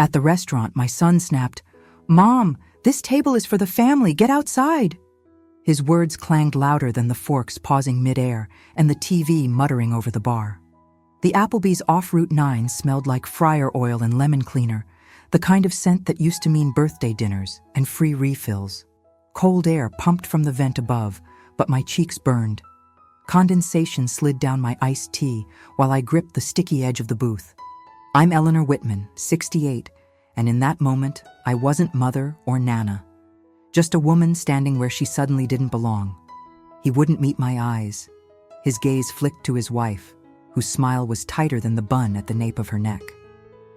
At the restaurant, my son snapped, "Mom, this table is for the family, get outside." His words clanged louder than the forks pausing midair and the TV muttering over the bar. The Applebee's off Route 9 smelled like fryer oil and lemon cleaner, the kind of scent that used to mean birthday dinners and free refills. Cold air pumped from the vent above, but my cheeks burned. Condensation slid down my iced tea while I gripped the sticky edge of the booth. I'm Eleanor Whitman, 68, and in that moment, I wasn't mother or Nana. Just a woman standing where she suddenly didn't belong. He wouldn't meet my eyes. His gaze flicked to his wife, whose smile was tighter than the bun at the nape of her neck.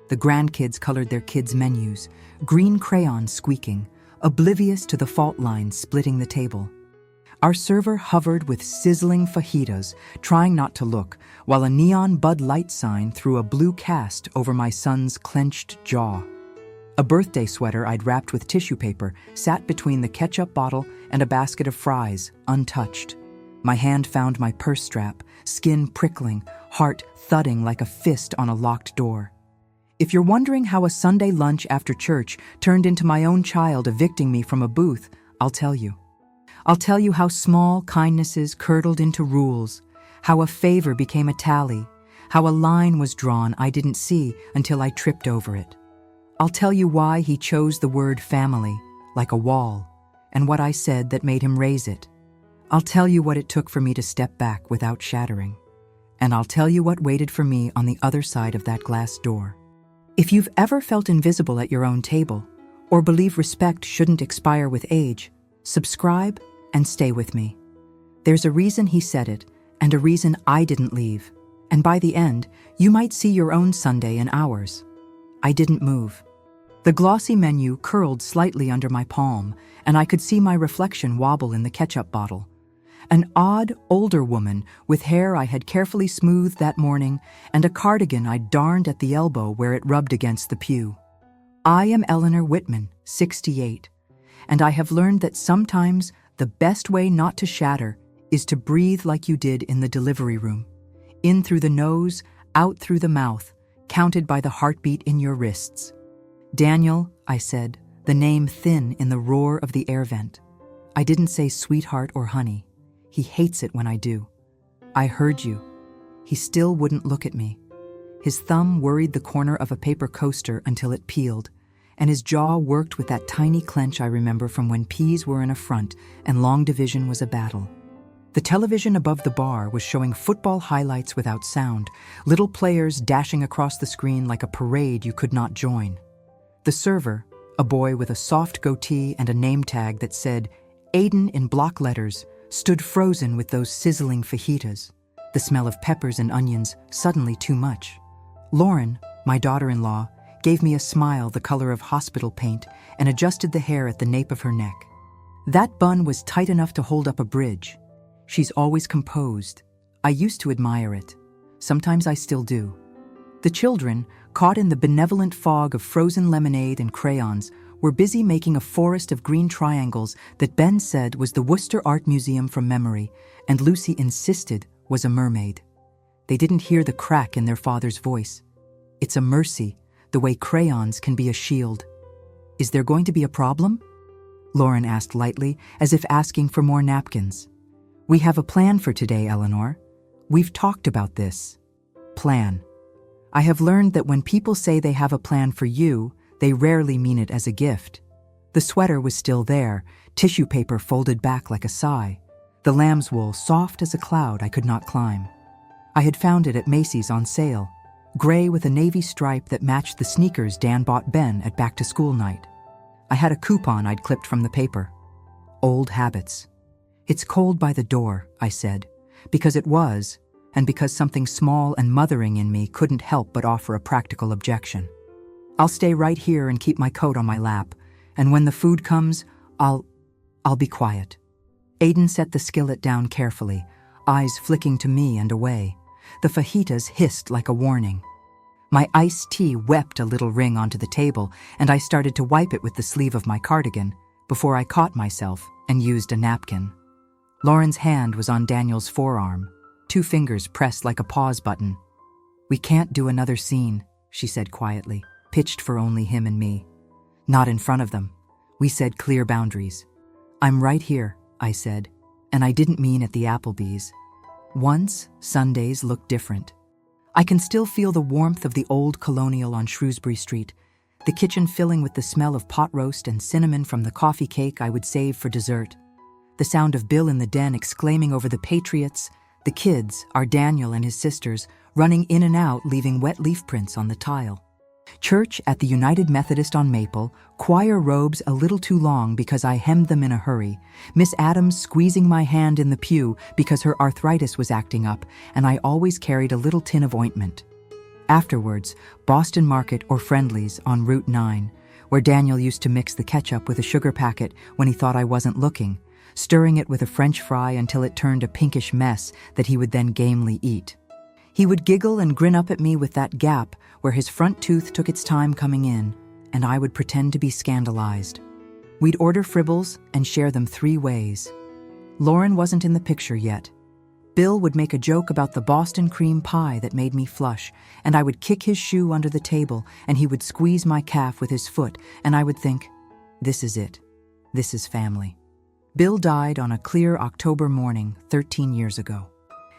The grandkids colored their kids' menus, green crayons squeaking, oblivious to the fault lines splitting the table. Our server hovered with sizzling fajitas, trying not to look, while a neon Bud Light sign threw a blue cast over my son's clenched jaw. A birthday sweater I'd wrapped with tissue paper sat between the ketchup bottle and a basket of fries, untouched. My hand found my purse strap, skin prickling, heart thudding like a fist on a locked door. If you're wondering how a Sunday lunch after church turned into my own child evicting me from a booth, I'll tell you. I'll tell you how small kindnesses curdled into rules, how a favor became a tally, how a line was drawn I didn't see until I tripped over it. I'll tell you why he chose the word family, like a wall, and what I said that made him raise it. I'll tell you what it took for me to step back without shattering. And I'll tell you what waited for me on the other side of that glass door. If you've ever felt invisible at your own table, or believe respect shouldn't expire with age, subscribe and stay with me. There's a reason he said it, and a reason I didn't leave. And by the end, you might see your own Sunday in ours. I didn't move. The glossy menu curled slightly under my palm, and I could see my reflection wobble in the ketchup bottle. An odd, older woman with hair I had carefully smoothed that morning and a cardigan I'd darned at the elbow where it rubbed against the pew. I am Eleanor Whitman, 68, and I have learned that sometimes the best way not to shatter is to breathe like you did in the delivery room. In through the nose, out through the mouth, counted by the heartbeat in your wrists. "Daniel," I said, the name thin in the roar of the air vent. I didn't say sweetheart or honey. He hates it when I do. "I heard you." He still wouldn't look at me. His thumb worried the corner of a paper coaster until it peeled, and his jaw worked with that tiny clench I remember from when peas were an affront and long division was a battle. The television above the bar was showing football highlights without sound, little players dashing across the screen like a parade you could not join. The server, a boy with a soft goatee and a name tag that said Aiden in block letters, stood frozen with those sizzling fajitas, the smell of peppers and onions suddenly too much. Lauren, my daughter-in-law, gave me a smile the color of hospital paint and adjusted the hair at the nape of her neck. That bun was tight enough to hold up a bridge. She's always composed. I used to admire it. Sometimes I still do. The children, caught in the benevolent fog of frozen lemonade and crayons, were busy making a forest of green triangles that Ben said was the Worcester Art Museum from memory, and Lucy insisted was a mermaid. They didn't hear the crack in their father's voice. It's a mercy, the way crayons can be a shield. "Is there going to be a problem?" Lauren asked lightly, as if asking for more napkins. "We have a plan for today, Eleanor. We've talked about this. Plan. I have learned that when people say they have a plan for you, they rarely mean it as a gift." The sweater was still there, tissue paper folded back like a sigh, the lamb's wool soft as a cloud I could not climb. I had found it at Macy's on sale, gray with a navy stripe that matched the sneakers Dan bought Ben at back-to-school night. I had a coupon I'd clipped from the paper. Old habits. "It's cold by the door," I said, because it was, and because something small and mothering in me couldn't help but offer a practical objection. "I'll stay right here and keep my coat on my lap, and when the food comes, I'll be quiet." Aiden set the skillet down carefully, eyes flicking to me and away. The fajitas hissed like a warning. My iced tea wept a little ring onto the table, and I started to wipe it with the sleeve of my cardigan before I caught myself and used a napkin. Lauren's hand was on Daniel's forearm, 2 fingers pressed like a pause button. "We can't do another scene," she said quietly. pitched for only him and me. Not in front of them. We said clear boundaries. I'm right here, I said, and I didn't mean at the Applebee's. Once, Sundays looked different. I can still feel the warmth of the old colonial on Shrewsbury Street, the kitchen filling with the smell of pot roast and cinnamon from the coffee cake I would save for dessert. The sound of Bill in the den exclaiming over the Patriots, the kids, our Daniel and his sisters, running in and out leaving wet leaf prints on the tile. Church at the United Methodist on Maple, choir robes a little too long because I hemmed them in a hurry, Miss Adams squeezing my hand in the pew because her arthritis was acting up, and I always carried a little tin of ointment. Afterwards, Boston Market or Friendly's on Route 9, where Daniel used to mix the ketchup with a sugar packet when he thought I wasn't looking, stirring it with a French fry until it turned a pinkish mess that he would then gamely eat. He would giggle and grin up at me with that gap where his front tooth took its time coming in, and I would pretend to be scandalized. We'd order fribbles and share them 3 ways. Lauren wasn't in the picture yet. Bill would make a joke about the Boston cream pie that made me flush, and I would kick his shoe under the table, and he would squeeze my calf with his foot, and I would think, this is it. This is family. Bill died on a clear October morning 13 years ago.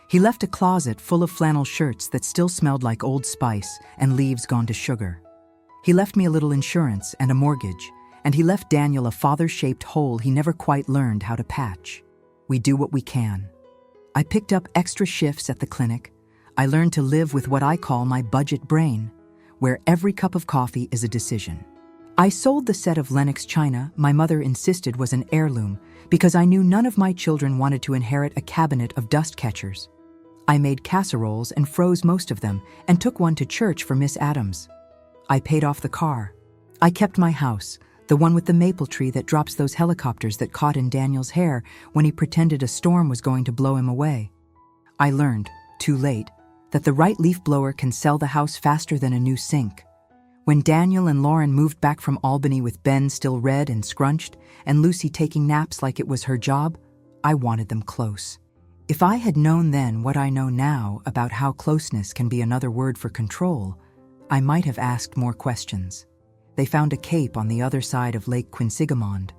He left a closet full of flannel shirts that still smelled like Old Spice and leaves gone to sugar. He left me a little insurance and a mortgage, and he left Daniel a father-shaped hole he never quite learned how to patch. We do what we can. I picked up extra shifts at the clinic. I learned to live with what I call my budget brain, where every cup of coffee is a decision. I sold the set of Lenox china my mother insisted was an heirloom because I knew none of my children wanted to inherit a cabinet of dust catchers. I made casseroles and froze most of them and took one to church for Miss Adams. I paid off the car. I kept my house, the one with the maple tree that drops those helicopters that caught in Daniel's hair when he pretended a storm was going to blow him away. I learned, too late, that the right leaf blower can sell the house faster than a new sink. When Daniel and Lauren moved back from Albany with Ben still red and scrunched and Lucy taking naps like it was her job, I wanted them close. If I had known then what I know now about how closeness can be another word for control, I might have asked more questions. They found a cape on the other side of Lake Quinsigamond,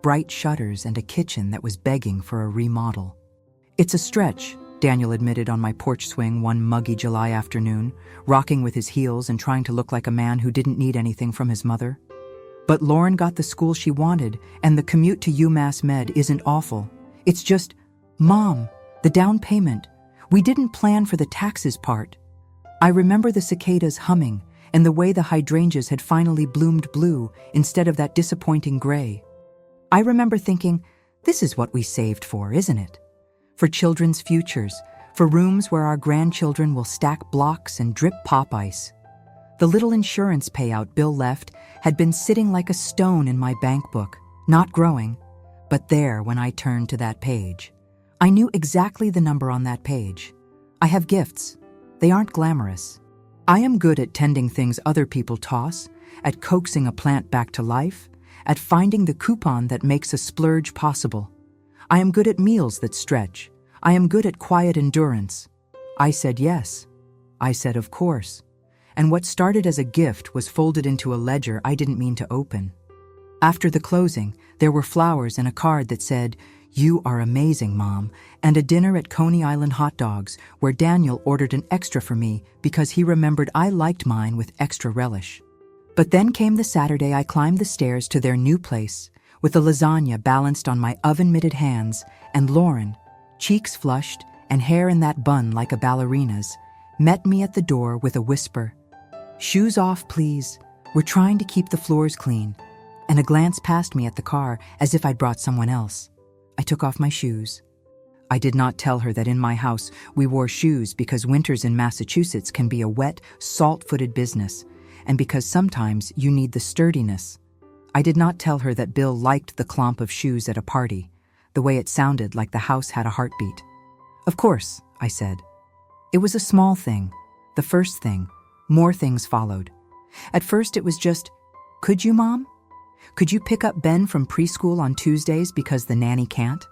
bright shutters and a kitchen that was begging for a remodel. It's a stretch, Daniel admitted on my porch swing one muggy July afternoon, rocking with his heels and trying to look like a man who didn't need anything from his mother. But Lauren got the school she wanted, and the commute to UMass Med isn't awful. It's just, Mom, the down payment. We didn't plan for the taxes part. I remember the cicadas humming and the way the hydrangeas had finally bloomed blue instead of that disappointing gray. I remember thinking, this is what we saved for, isn't it? For children's futures, for rooms where our grandchildren will stack blocks and drip pop ice. The little insurance payout Bill left had been sitting like a stone in my bank book, not growing, but there when I turned to that page. I knew exactly the number on that page. I have gifts. They aren't glamorous. I am good at tending things other people toss, at coaxing a plant back to life, at finding the coupon that makes a splurge possible. I am good at meals that stretch. I am good at quiet endurance. I said yes. I said of course. And what started as a gift was folded into a ledger I didn't mean to open. After the closing, there were flowers and a card that said, "You are amazing, Mom," and a dinner at Coney Island Hot Dogs where Daniel ordered an extra for me because he remembered I liked mine with extra relish. But then came the Saturday I climbed the stairs to their new place with the lasagna balanced on my oven-mitted hands, and Lauren, cheeks flushed and hair in that bun like a ballerina's, met me at the door with a whisper, "Shoes off, please. We're trying to keep the floors clean," and a glance past me at the car as if I'd brought someone else. I took off my shoes. I did not tell her that in my house we wore shoes because winters in Massachusetts can be a wet, salt-footed business, and because sometimes you need the sturdiness. I did not tell her that Bill liked the clomp of shoes at a party, the way it sounded like the house had a heartbeat. "Of course," I said. It was a small thing, the first thing. More things followed. At first it was just, "Could you, Mom? Could you pick up Ben from preschool on Tuesdays because the nanny can't?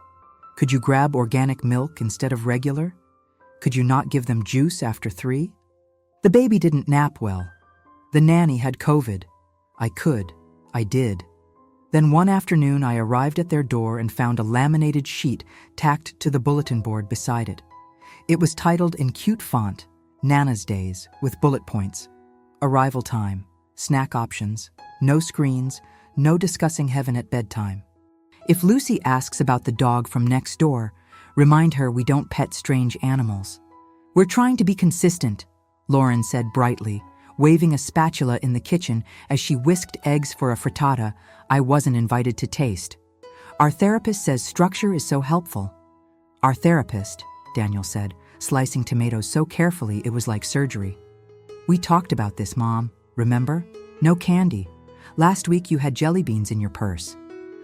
Could you grab organic milk instead of regular? Could you not give them juice after 3? The baby didn't nap well. The nanny had COVID. I did. Then one afternoon I arrived at their door and found a laminated sheet tacked to the bulletin board beside it. It was titled in cute font, Nana's Days, with bullet points. Arrival time, snack options, no screens, no discussing heaven at bedtime. If Lucy asks about the dog from next door, remind her we don't pet strange animals. We're trying to be consistent, Lauren said brightly, waving a spatula in the kitchen as she whisked eggs for a frittata I wasn't invited to taste. Our therapist says structure is so helpful. Our therapist, Daniel said, slicing tomatoes so carefully it was like surgery. We talked about this, Mom, remember? No candy. Last week you had jelly beans in your purse.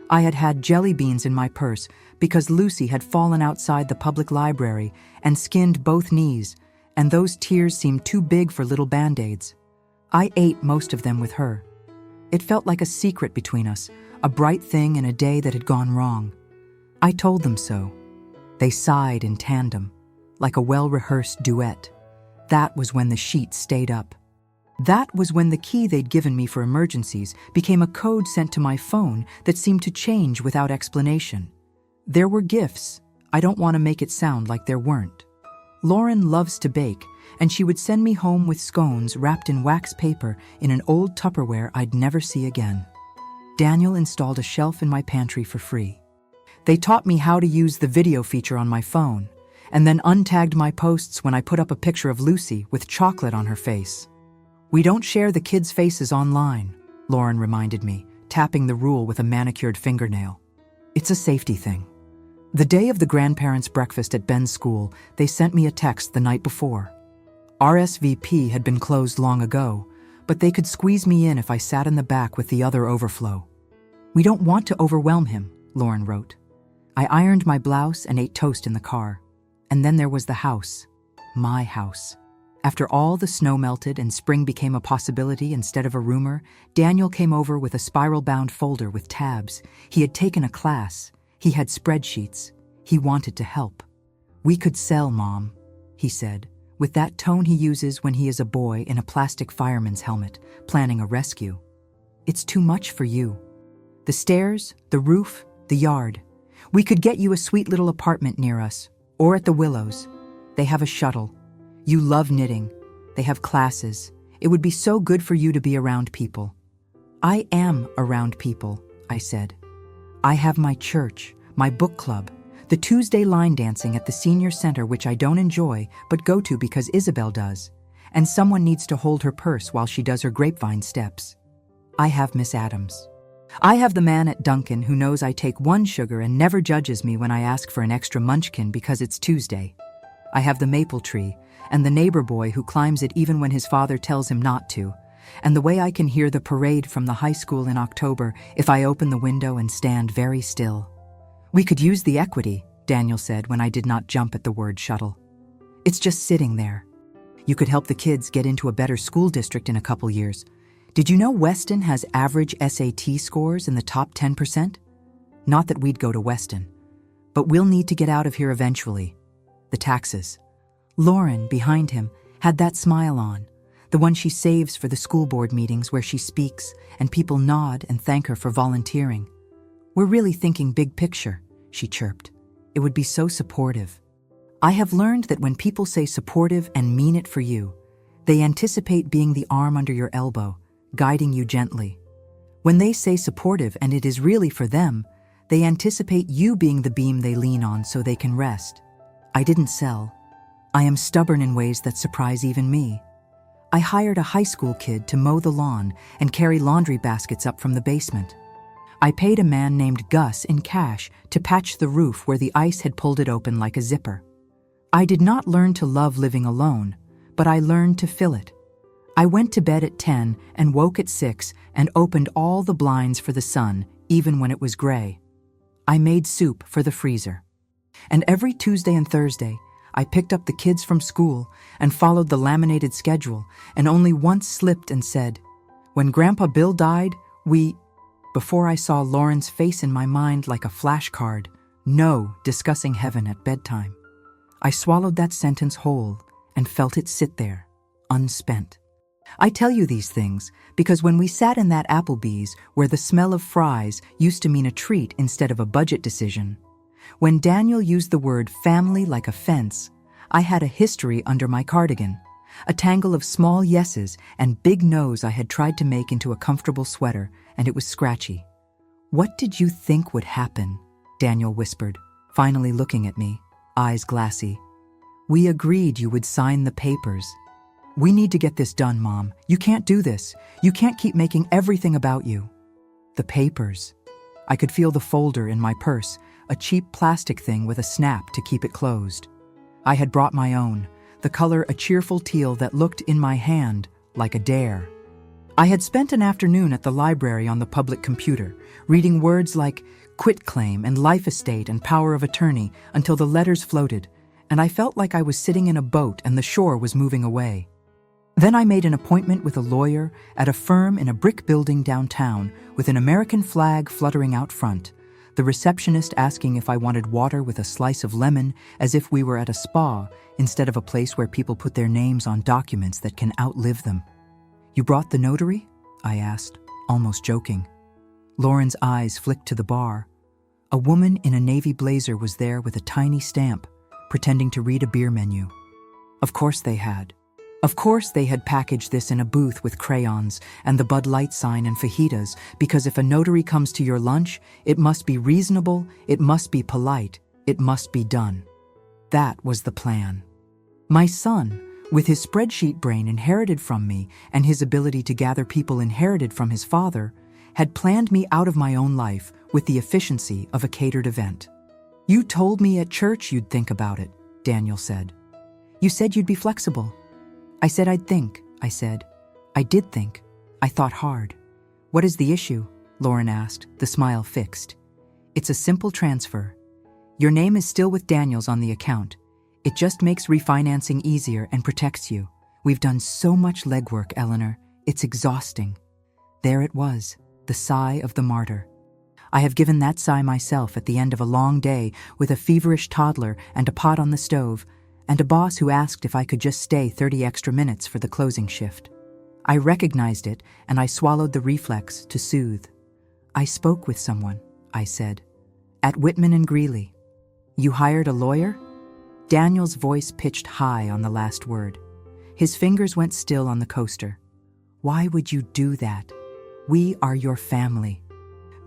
I had had jelly beans in my purse because Lucy had fallen outside the public library and skinned both knees, and those tears seemed too big for little Band-Aids. I ate most of them with her. It felt like a secret between us, a bright thing in a day that had gone wrong. I told them so. They sighed in tandem, like a well-rehearsed duet. That was when the sheet stayed up. That was when the key they'd given me for emergencies became a code sent to my phone that seemed to change without explanation. There were gifts. I don't want to make it sound like there weren't. Lauren loves to bake, and she would send me home with scones wrapped in wax paper in an old Tupperware I'd never see again. Daniel installed a shelf in my pantry for free. They taught me how to use the video feature on my phone, and then untagged my posts when I put up a picture of Lucy with chocolate on her face. We don't share the kids' faces online, Lauren reminded me, tapping the rule with a manicured fingernail. It's a safety thing. The day of the grandparents' breakfast at Ben's school, they sent me a text the night before. RSVP had been closed long ago, but they could squeeze me in if I sat in the back with the other overflow. We don't want to overwhelm him, Lauren wrote. I ironed my blouse and ate toast in the car. And then there was the house. My house. After all the snow melted and spring became a possibility instead of a rumor, Daniel came over with a spiral-bound folder with tabs. He had taken a class. He had spreadsheets. He wanted to help. We could sell, Mom, he said, with that tone he uses when he is a boy in a plastic fireman's helmet, planning a rescue. It's too much for you. The stairs, the roof, the yard. We could get you a sweet little apartment near us, or at the Willows. They have a shuttle. You love knitting. They have classes. It would be so good for you to be around people. I am around people, I said. I have my church, my book club, the Tuesday line dancing at the senior center, which I don't enjoy but go to because Isabel does, and someone needs to hold her purse while she does her grapevine steps. I have Miss Adams. I have the man at Dunkin' who knows I take one sugar and never judges me when I ask for an extra munchkin because it's Tuesday. I have the maple tree, and the neighbor boy who climbs it even when his father tells him not to, and the way I can hear the parade from the high school in October if I open the window and stand very still. We could use the equity, Daniel said when I did not jump at the word shuttle. It's just sitting there. You could help the kids get into a better school district in a couple years. Did you know Weston has average SAT scores in the top 10%? Not that we'd go to Weston. But we'll need to get out of here eventually. The taxes. Lauren, behind him, had that smile on, the one she saves for the school board meetings where she speaks and people nod and thank her for volunteering. We're really thinking big picture, she chirped. It would be so supportive. I have learned that when people say supportive and mean it for you, they anticipate being the arm under your elbow, guiding you gently. When they say supportive and it is really for them, they anticipate you being the beam they lean on so they can rest. I didn't sell. I am stubborn in ways that surprise even me. I hired a high school kid to mow the lawn and carry laundry baskets up from the basement. I paid a man named Gus in cash to patch the roof where the ice had pulled it open like a zipper. I did not learn to love living alone, but I learned to fill it. I went to bed at 10 and woke at 6 and opened all the blinds for the sun, even when it was gray. I made soup for the freezer. And every Tuesday and Thursday, I picked up the kids from school and followed the laminated schedule and only once slipped and said, "When Grandpa Bill died, we..." Before I saw Lauren's face in my mind like a flashcard, no discussing heaven at bedtime. I swallowed that sentence whole and felt it sit there, unspent. I tell you these things because when we sat in that Applebee's where the smell of fries used to mean a treat instead of a budget decision, when Daniel used the word family like a fence, I had a history under my cardigan, a tangle of small yeses and big no's I had tried to make into a comfortable sweater, and it was scratchy. "What did you think would happen?" Daniel whispered, finally looking at me, eyes glassy. "We agreed you would sign the papers." "We need to get this done, Mom. You can't do this. You can't keep making everything about you." The papers. I could feel the folder in my purse, a cheap plastic thing with a snap to keep it closed. I had brought my own, the color a cheerful teal that looked in my hand like a dare. I had spent an afternoon at the library on the public computer, reading words like quitclaim and life estate and power of attorney until the letters floated, and I felt like I was sitting in a boat and the shore was moving away. Then I made an appointment with a lawyer at a firm in a brick building downtown with an American flag fluttering out front, the receptionist asking if I wanted water with a slice of lemon as if we were at a spa instead of a place where people put their names on documents that can outlive them. "You brought the notary?" I asked, almost joking. Lauren's eyes flicked to the bar. A woman in a navy blazer was there with a tiny stamp, pretending to read a beer menu. Of course they had. Of course they had packaged this in a booth with crayons and the Bud Light sign and fajitas, because if a notary comes to your lunch, it must be reasonable, it must be polite, it must be done. That was the plan. My son, with his spreadsheet brain inherited from me and his ability to gather people inherited from his father, had planned me out of my own life with the efficiency of a catered event. "You told me at church you'd think about it," Daniel said. "You said you'd be flexible." "I said I'd think," I said. I did think. I thought hard. "What is the issue?" Lauren asked, the smile fixed. "It's a simple transfer. Your name is still with Daniels on the account. It just makes refinancing easier and protects you. We've done so much legwork, Eleanor. It's exhausting." There it was, the sigh of the martyr. I have given that sigh myself at the end of a long day with a feverish toddler and a pot on the stove, and a boss who asked if I could just stay 30 extra minutes for the closing shift. I recognized it, and I swallowed the reflex to soothe. "I spoke with someone," I said. "At Whitman and Greeley." "You hired a lawyer?" Daniel's voice pitched high on the last word. His fingers went still on the coaster. "Why would you do that? We are your family."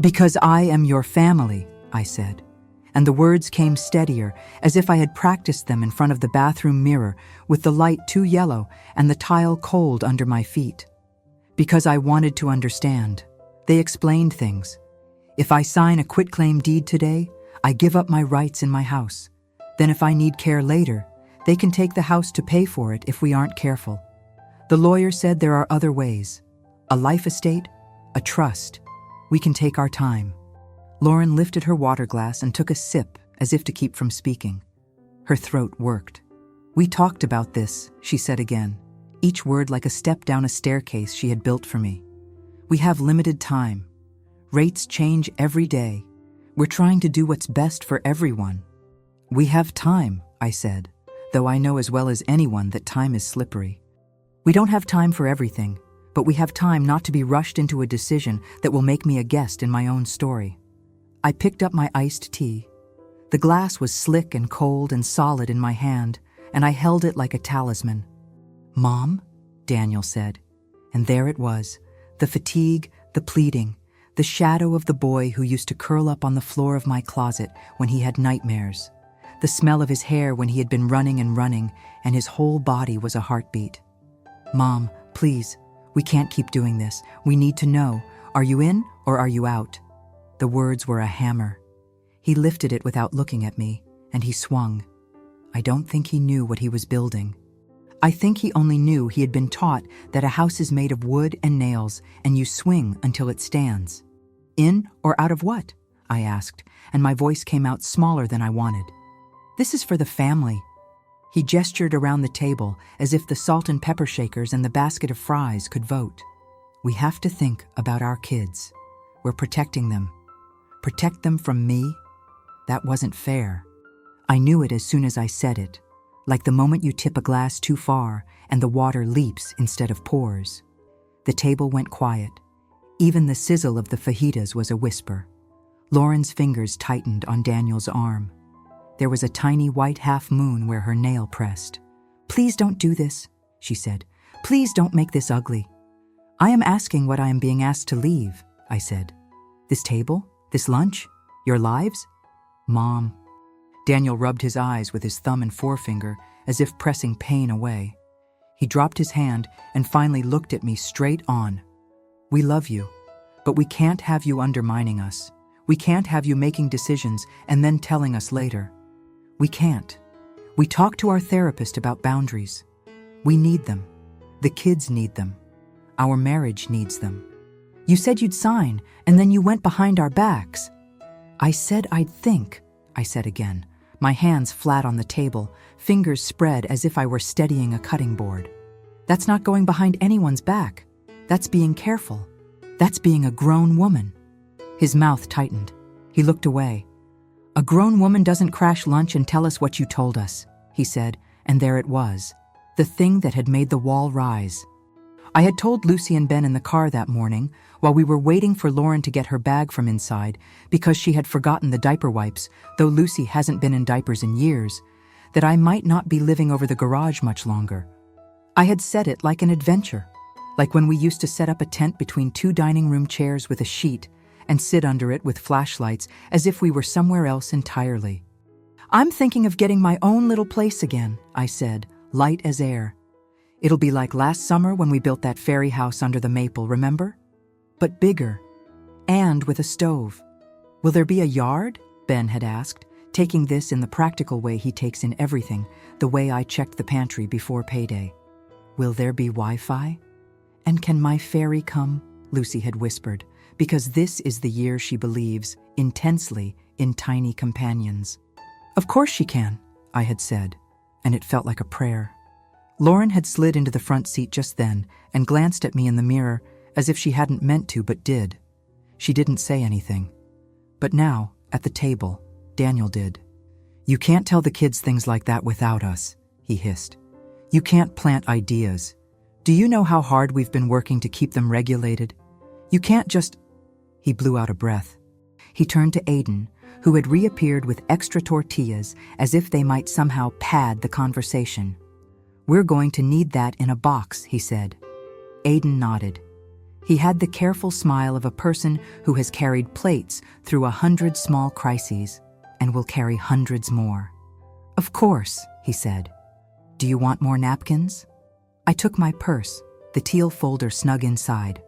"Because I am your family," I said. And the words came steadier, as if I had practiced them in front of the bathroom mirror, with the light too yellow and the tile cold under my feet. "Because I wanted to understand." They explained things. "If I sign a quitclaim deed today, I give up my rights in my house. Then if I need care later, they can take the house to pay for it if we aren't careful. The lawyer said there are other ways. A life estate, a trust. We can take our time." Lauren lifted her water glass and took a sip as if to keep from speaking. Her throat worked. "We talked about this," she said again, each word like a step down a staircase she had built for me. "We have limited time. Rates change every day. We're trying to do what's best for everyone." "We have time," I said, though I know as well as anyone that time is slippery. "We don't have time for everything, but we have time not to be rushed into a decision that will make me a guest in my own story." I picked up my iced tea. The glass was slick and cold and solid in my hand, and I held it like a talisman. "Mom?" Daniel said. And there it was, the fatigue, the pleading, the shadow of the boy who used to curl up on the floor of my closet when he had nightmares, the smell of his hair when he had been running and his whole body was a heartbeat. "Mom, please, we can't keep doing this. We need to know, are you in or are you out?" The words were a hammer. He lifted it without looking at me, and he swung. I don't think he knew what he was building. I think he only knew he had been taught that a house is made of wood and nails, and you swing until it stands. "In or out of what?" I asked, and my voice came out smaller than I wanted. "This is for the family." He gestured around the table as if the salt and pepper shakers and the basket of fries could vote. "We have to think about our kids. We're protecting them. Protect them from me? That wasn't fair. I knew it as soon as I said it. like the moment you tip a glass too far and the water leaps instead of pours. The table went quiet. Even the sizzle of the fajitas was a whisper. Lauren's fingers tightened on Daniel's arm. There was a tiny white half-moon where her nail pressed. "Please don't do this," she said. "Please don't make this ugly." "I am asking what I am being asked to leave," I said. "This table? This lunch? Your lives?" "Mom." Daniel rubbed his eyes with his thumb and forefinger as if pressing pain away. He dropped his hand and finally looked at me straight on. "We love you, but we can't have you undermining us. We can't have you making decisions and then telling us later. We can't. We talked to our therapist about boundaries. We need them. The kids need them. Our marriage needs them. You said you'd sign, and then you went behind our backs." "I said I'd think," I said again, my hands flat on the table, fingers spread as if I were steadying a cutting board. "That's not going behind anyone's back. That's being careful. That's being a grown woman." His mouth tightened. He looked away. "A grown woman doesn't crash lunch and tell us what you told us," he said, and there it was, the thing that had made the wall rise. I had told Lucy and Ben in the car that morning, while we were waiting for Lauren to get her bag from inside, because she had forgotten the diaper wipes, though Lucy hasn't been in diapers in years, that I might not be living over the garage much longer. I had said it like an adventure, like when we used to set up a tent between two dining room chairs with a sheet and sit under it with flashlights as if we were somewhere else entirely. "I'm thinking of getting my own little place again," I said, light as air. "It'll be like last summer when we built that fairy house under the maple, remember? But bigger. And with a stove." "Will there be a yard?" Ben had asked, taking this in the practical way he takes in everything, the way I checked the pantry before payday. "Will there be Wi-Fi? And can my fairy come?" Lucy had whispered, because this is the year she believes intensely in tiny companions. "Of course she can," I had said, and it felt like a prayer. Lauren had slid into the front seat just then and glanced at me in the mirror as if she hadn't meant to but did. She didn't say anything. But now, at the table, Daniel did. "You can't tell the kids things like that without us," he hissed. "You can't plant ideas. Do you know how hard we've been working to keep them regulated? You can't just—" He blew out a breath. He turned to Aiden, who had reappeared with extra tortillas as if they might somehow pad the conversation. "We're going to need that in a box," he said. Aiden nodded. He had the careful smile of a person who has carried plates through 100 small crises and will carry hundreds more. "Of course," he said. "Do you want more napkins?" I took my purse, the teal folder snug inside.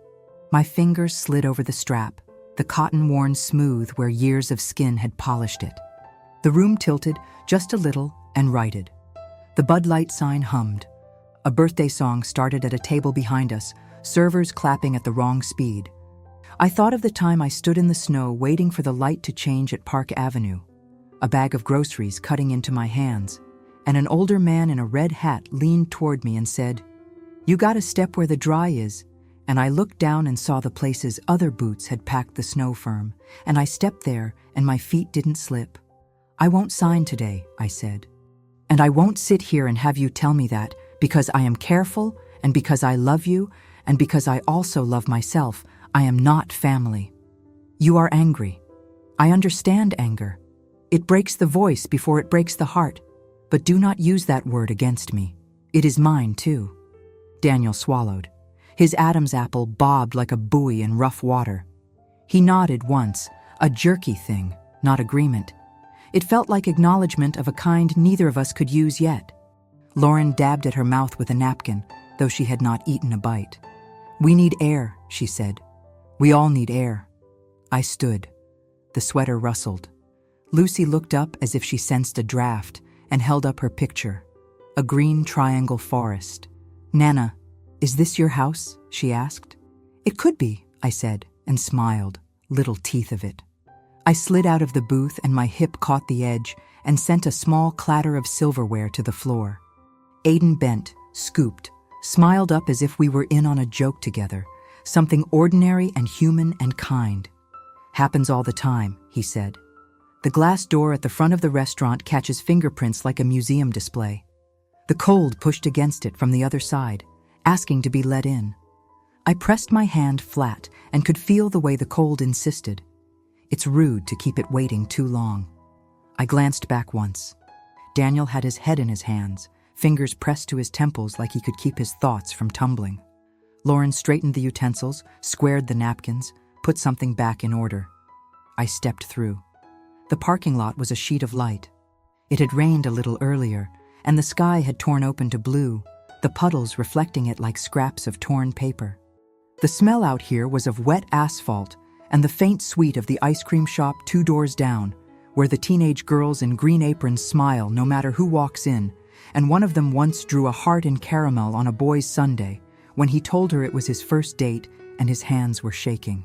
My fingers slid over the strap, the cotton worn smooth where years of skin had polished it. The room tilted just a little and righted. The Bud Light sign hummed. A birthday song started at a table behind us, servers clapping at the wrong speed. I thought of the time I stood in the snow waiting for the light to change at Park Avenue, a bag of groceries cutting into my hands, and an older man in a red hat leaned toward me and said, "You gotta step where the dry is," and I looked down and saw the places other boots had packed the snow firm, and I stepped there and my feet didn't slip. "I won't sign today," I said. "And I won't sit here and have you tell me that, because I am careful, and because I love you, and because I also love myself. I am not family." "You are angry. I understand anger. It breaks the voice before it breaks the heart. But do not use that word against me. It is mine, too." Daniel swallowed. His Adam's apple bobbed like a buoy in rough water. He nodded once, a jerky thing, not agreement. It felt like acknowledgement of a kind neither of us could use yet. Lauren dabbed at her mouth with a napkin, though she had not eaten a bite. "We need air," she said. "We all need air." I stood. The sweater rustled. Lucy looked up as if she sensed a draft and held up her picture, a green triangle forest. "Nana, is this your house?" she asked. "It could be," I said, and smiled, little teeth of it. I slid out of the booth and my hip caught the edge and sent a small clatter of silverware to the floor. Aiden bent, scooped, smiled up as if we were in on a joke together, something ordinary and human and kind. "Happens all the time," he said. "The glass door at the front of the restaurant catches fingerprints like a museum display. The cold pushed against it from the other side, asking to be let in. I pressed my hand flat and could feel the way the cold insisted. It's rude to keep it waiting too long. I glanced back once. Daniel had his head in his hands, fingers pressed to his temples like he could keep his thoughts from tumbling. Lauren straightened the utensils, squared the napkins, put something back in order. I stepped through. The parking lot was a sheet of light. It had rained a little earlier, and the sky had torn open to blue, the puddles reflecting it like scraps of torn paper. The smell out here was of wet asphalt and the faint sweet of the ice cream shop 2 doors down, where the teenage girls in green aprons smile no matter who walks in, and one of them once drew a heart in caramel on a boy's sundae when he told her it was his first date and his hands were shaking.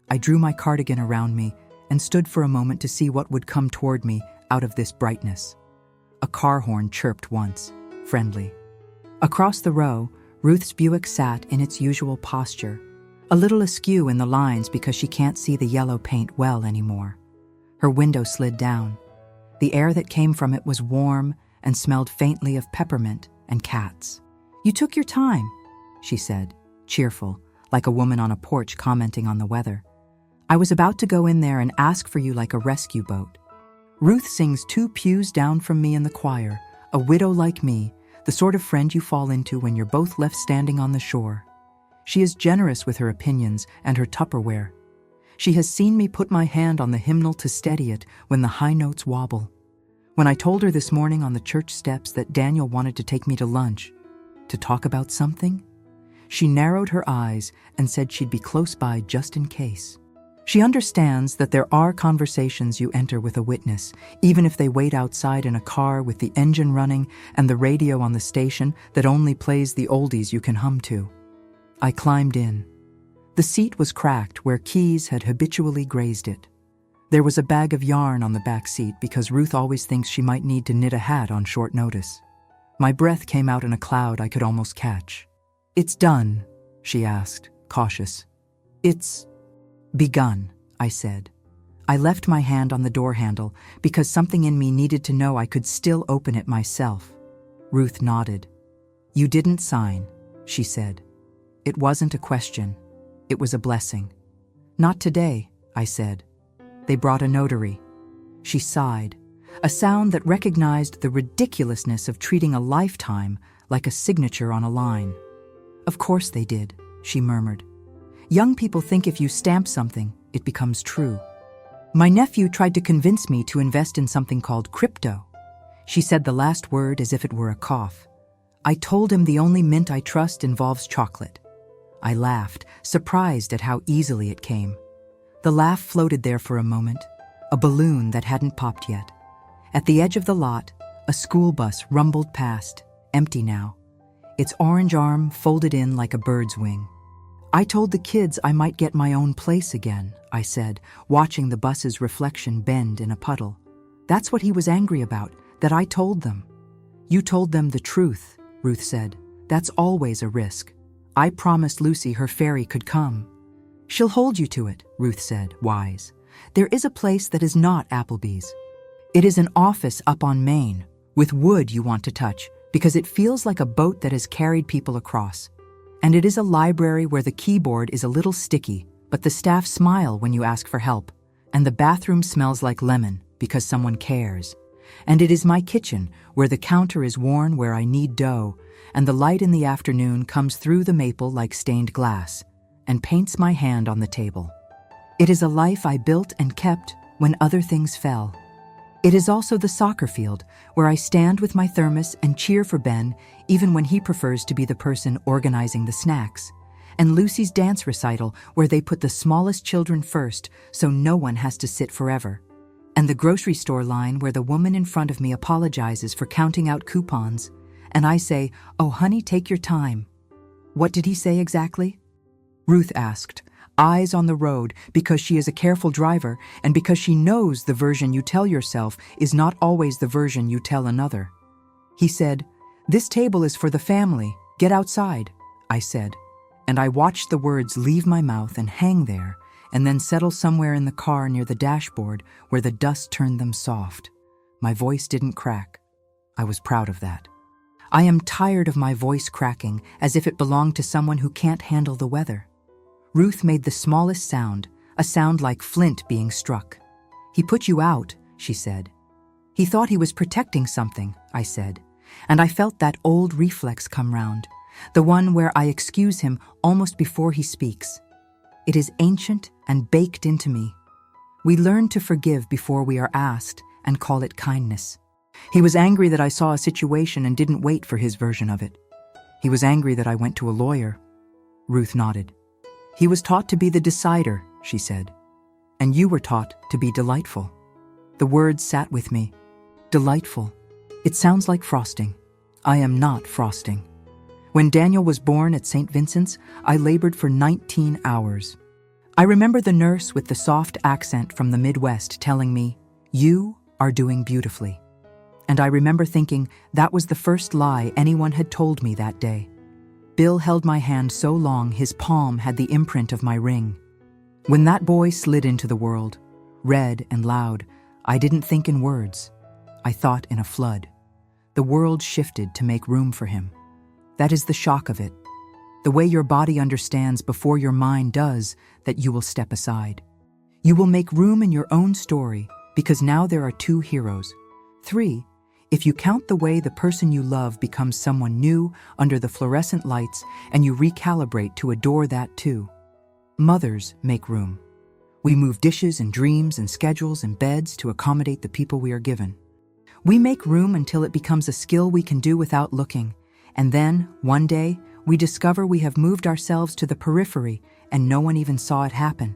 I drew my cardigan around me and stood for a moment to see what would come toward me out of this brightness. A car horn chirped once, friendly. Across the row, Ruth's Buick sat in its usual posture, a little askew in the lines because she can't see the yellow paint well anymore. Her window slid down. The air that came from it was warm and smelled faintly of peppermint and cats. "You took your time," she said, cheerful, like a woman on a porch commenting on the weather. "I was about to go in there and ask for you like a rescue boat." Ruth sings 2 pews down from me in the choir, a widow like me, the sort of friend you fall into when you're both left standing on the shore. She is generous with her opinions and her Tupperware. She has seen me put my hand on the hymnal to steady it when the high notes wobble. When I told her this morning on the church steps that Daniel wanted to take me to lunch, to talk about something, she narrowed her eyes and said she'd be close by just in case. She understands that there are conversations you enter with a witness, even if they wait outside in a car with the engine running and the radio on the station that only plays the oldies you can hum to. I climbed in. The seat was cracked where keys had habitually grazed it. There was a bag of yarn on the back seat because Ruth always thinks she might need to knit a hat on short notice. My breath came out in a cloud I could almost catch. "It's done," she asked, cautious. "It's begun," I said. I left my hand on the door handle because something in me needed to know I could still open it myself. Ruth nodded. "You didn't sign," she said. It wasn't a question. It was a blessing. "Not today," I said. "They brought a notary." She sighed, a sound that recognized the ridiculousness of treating a lifetime like a signature on a line. "Of course they did," she murmured. "Young people think if you stamp something, it becomes true. My nephew tried to convince me to invest in something called crypto." She said the last word as if it were a cough. "I told him the only mint I trust involves chocolate." I laughed, surprised at how easily it came. The laugh floated there for a moment, a balloon that hadn't popped yet. At the edge of the lot, a school bus rumbled past, empty now, its orange arm folded in like a bird's wing. "I told the kids I might get my own place again," I said, watching the bus's reflection bend in a puddle. "That's what he was angry about, that I told them." "You told them the truth," Ruth said. "That's always a risk. I promised Lucy her fairy could come." "She'll hold you to it," Ruth said, wise. "There is a place that is not Applebee's. It is an office up on Main, with wood you want to touch, because it feels like a boat that has carried people across. And it is a library where the keyboard is a little sticky, but the staff smile when you ask for help, and the bathroom smells like lemon because someone cares. And it is my kitchen, where the counter is worn where I knead dough, and the light in the afternoon comes through the maple like stained glass, and paints my hand on the table. It is a life I built and kept when other things fell. It is also the soccer field, where I stand with my thermos and cheer for Ben, even when he prefers to be the person organizing the snacks, and Lucy's dance recital, where they put the smallest children first so no one has to sit forever, and the grocery store line where the woman in front of me apologizes for counting out coupons, and I say, "Oh, honey, take your time." "What did he say exactly?" Ruth asked, eyes on the road, because she is a careful driver and because she knows the version you tell yourself is not always the version you tell another. "He said, 'This table is for the family. Get outside,'" I said, and I watched the words leave my mouth and hang there, and then settle somewhere in the car near the dashboard where the dust turned them soft. My voice didn't crack. I was proud of that. I am tired of my voice cracking as if it belonged to someone who can't handle the weather. Ruth made the smallest sound, a sound like flint being struck. He put you out, she said. He thought he was protecting something, I said, and I felt that old reflex come round, the one where I excuse him almost before he speaks. It is ancient and baked into me. We learn to forgive before we are asked and call it kindness. He was angry that I saw a situation and didn't wait for his version of it. He was angry that I went to a lawyer. Ruth nodded. He was taught to be the decider, she said. And you were taught to be delightful. The words sat with me. Delightful. It sounds like frosting. I am not frosting. When Daniel was born at St. Vincent's, I labored for 19 hours. I remember the nurse with the soft accent from the Midwest telling me, "You are doing beautifully." And I remember thinking that was the first lie anyone had told me that day. Bill held my hand so long his palm had the imprint of my ring. When that boy slid into the world, red and loud, I didn't think in words. I thought in a flood. The world shifted to make room for him. That is the shock of it. The way your body understands before your mind does that you will step aside. You will make room in your own story because now there are 2 heroes. 3, if you count the way the person you love becomes someone new under the fluorescent lights and you recalibrate to adore that too. Mothers make room. We move dishes and dreams and schedules and beds to accommodate the people we are given. We make room until it becomes a skill we can do without looking, and then, one day, we discover we have moved ourselves to the periphery and no one even saw it happen.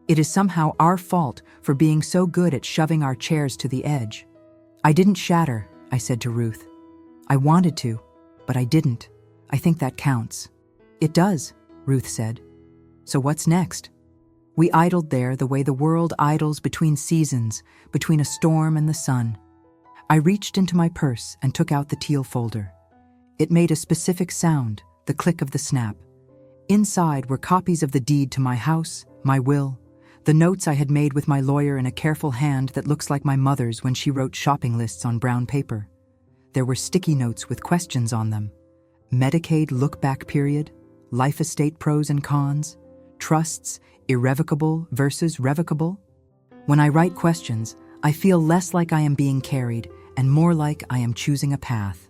It is somehow our fault for being so good at shoving our chairs to the edge. I didn't shatter, I said to Ruth. I wanted to, but I didn't. I think that counts. It does, Ruth said. So what's next? We idled there the way the world idles between seasons, between a storm and the sun. I reached into my purse and took out the teal folder. It made a specific sound, the click of the snap. Inside were copies of the deed to my house, my will, the notes I had made with my lawyer in a careful hand that looks like my mother's when she wrote shopping lists on brown paper. There were sticky notes with questions on them. Medicaid look-back period, life estate pros and cons, trusts, irrevocable versus revocable. When I write questions, I feel less like I am being carried and more like I am choosing a path.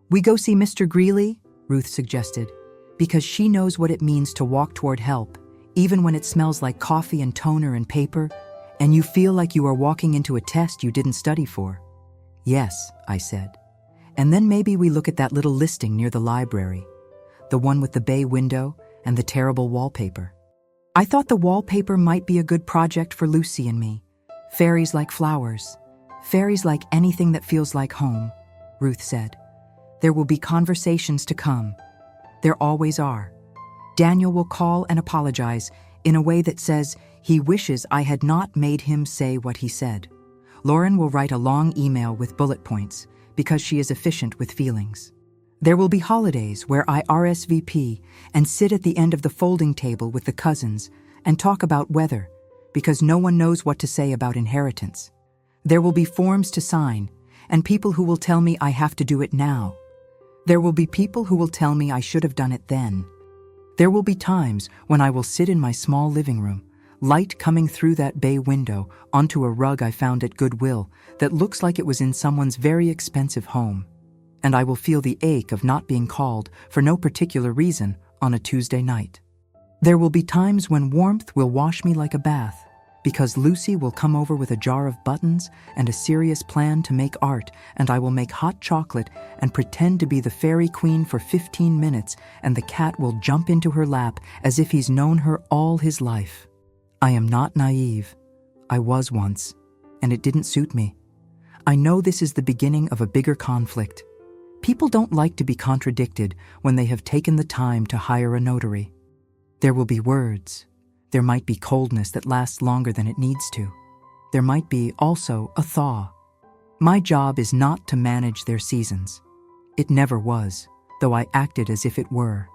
We go see Mr. Greeley, Ruth suggested, because she knows what it means to walk toward help, even when it smells like coffee and toner and paper, and you feel like you are walking into a test you didn't study for. Yes, I said. And then maybe we look at that little listing near the library, the one with the bay window and the terrible wallpaper. I thought the wallpaper might be a good project for Lucy and me. Fairies like flowers. Fairies like anything that feels like home, Ruth said. There will be conversations to come. There always are. Daniel will call and apologize in a way that says he wishes I had not made him say what he said. Lauren will write a long email with bullet points because she is efficient with feelings. There will be holidays where I RSVP and sit at the end of the folding table with the cousins and talk about weather because no one knows what to say about inheritance. There will be forms to sign and people who will tell me I have to do it now. There will be people who will tell me I should have done it then. There will be times when I will sit in my small living room, light coming through that bay window onto a rug I found at Goodwill that looks like it was in someone's very expensive home. And I will feel the ache of not being called for no particular reason on a Tuesday night. There will be times when warmth will wash me like a bath, because Lucy will come over with a jar of buttons and a serious plan to make art, and I will make hot chocolate and pretend to be the fairy queen for 15 minutes, and the cat will jump into her lap as if he's known her all his life. I am not naive. I was once, and it didn't suit me. I know this is the beginning of a bigger conflict. People don't like to be contradicted when they have taken the time to hire a notary. There will be words. There might be coldness that lasts longer than it needs to. There might be also a thaw. My job is not to manage their seasons. It never was, though I acted as if it were.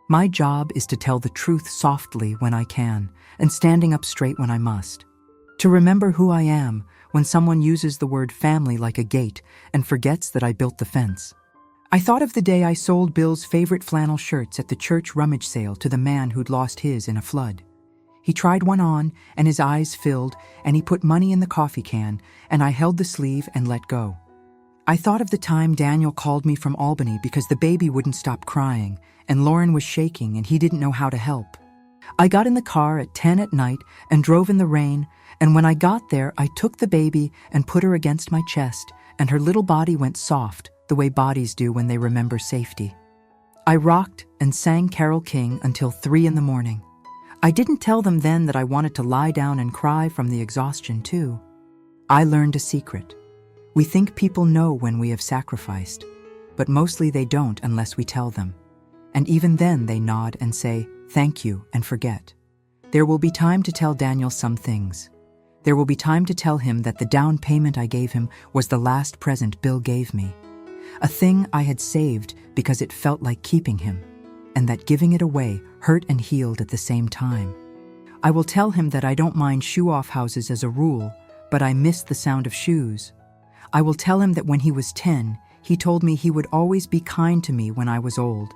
My job is to tell the truth softly when I can, and standing up straight when I must. To remember who I am when someone uses the word family like a gate and forgets that I built the fence. I thought of the day I sold Bill's favorite flannel shirts at the church rummage sale to the man who'd lost his in a flood. He tried one on, and his eyes filled, and he put money in the coffee can, and I held the sleeve and let go. I thought of the time Daniel called me from Albany because the baby wouldn't stop crying, and Lauren was shaking and he didn't know how to help. I got in the car at 10 at night and drove in the rain, and when I got there, I took the baby and put her against my chest, and her little body went soft, the way bodies do when they remember safety. I rocked and sang Carole King until 3 in the morning. I didn't tell them then that I wanted to lie down and cry from the exhaustion too. I learned a secret. We think people know when we have sacrificed, but mostly they don't unless we tell them. And even then they nod and say, "Thank you," and forget. There will be time to tell Daniel some things. There will be time to tell him that the down payment I gave him was the last present Bill gave me. A thing I had saved because it felt like keeping him, and that giving it away hurt and healed at the same time. I will tell him that I don't mind shoe-off houses as a rule, but I miss the sound of shoes. I will tell him that when he was 10, he told me he would always be kind to me when I was old,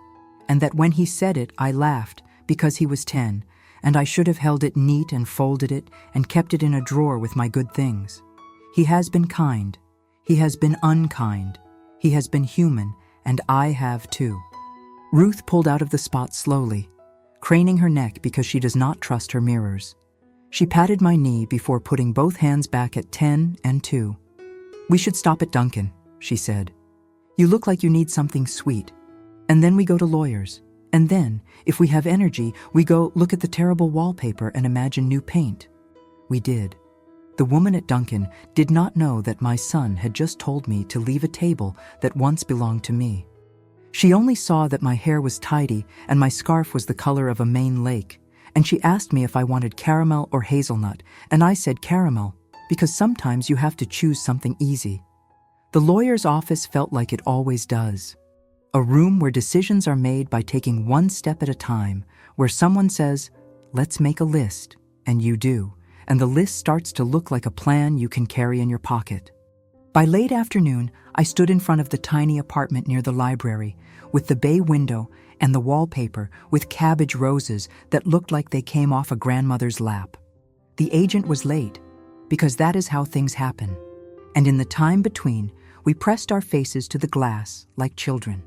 and that when he said it, I laughed because he was 10, and I should have held it neat and folded it and kept it in a drawer with my good things. He has been kind. He has been unkind. He has been human, and I have too. Ruth pulled out of the spot slowly, craning her neck because she does not trust her mirrors. She patted my knee before putting both hands back at 10 and 2. "We should stop at Dunkin'," she said. "You look like you need something sweet. And then we go to Lawyers. And then, if we have energy, we go look at the terrible wallpaper and imagine new paint." We did. The woman at Dunkin' did not know that my son had just told me to leave a table that once belonged to me. She only saw that my hair was tidy and my scarf was the color of a Maine lake, and she asked me if I wanted caramel or hazelnut, and I said caramel, because sometimes you have to choose something easy. The lawyer's office felt like it always does. A room where decisions are made by taking one step at a time, where someone says, "Let's make a list," and you do, and the list starts to look like a plan you can carry in your pocket. By late afternoon, I stood in front of the tiny apartment near the library, with the bay window and the wallpaper with cabbage roses that looked like they came off a grandmother's lap. The agent was late, because that is how things happen. And in the time between, we pressed our faces to the glass like children.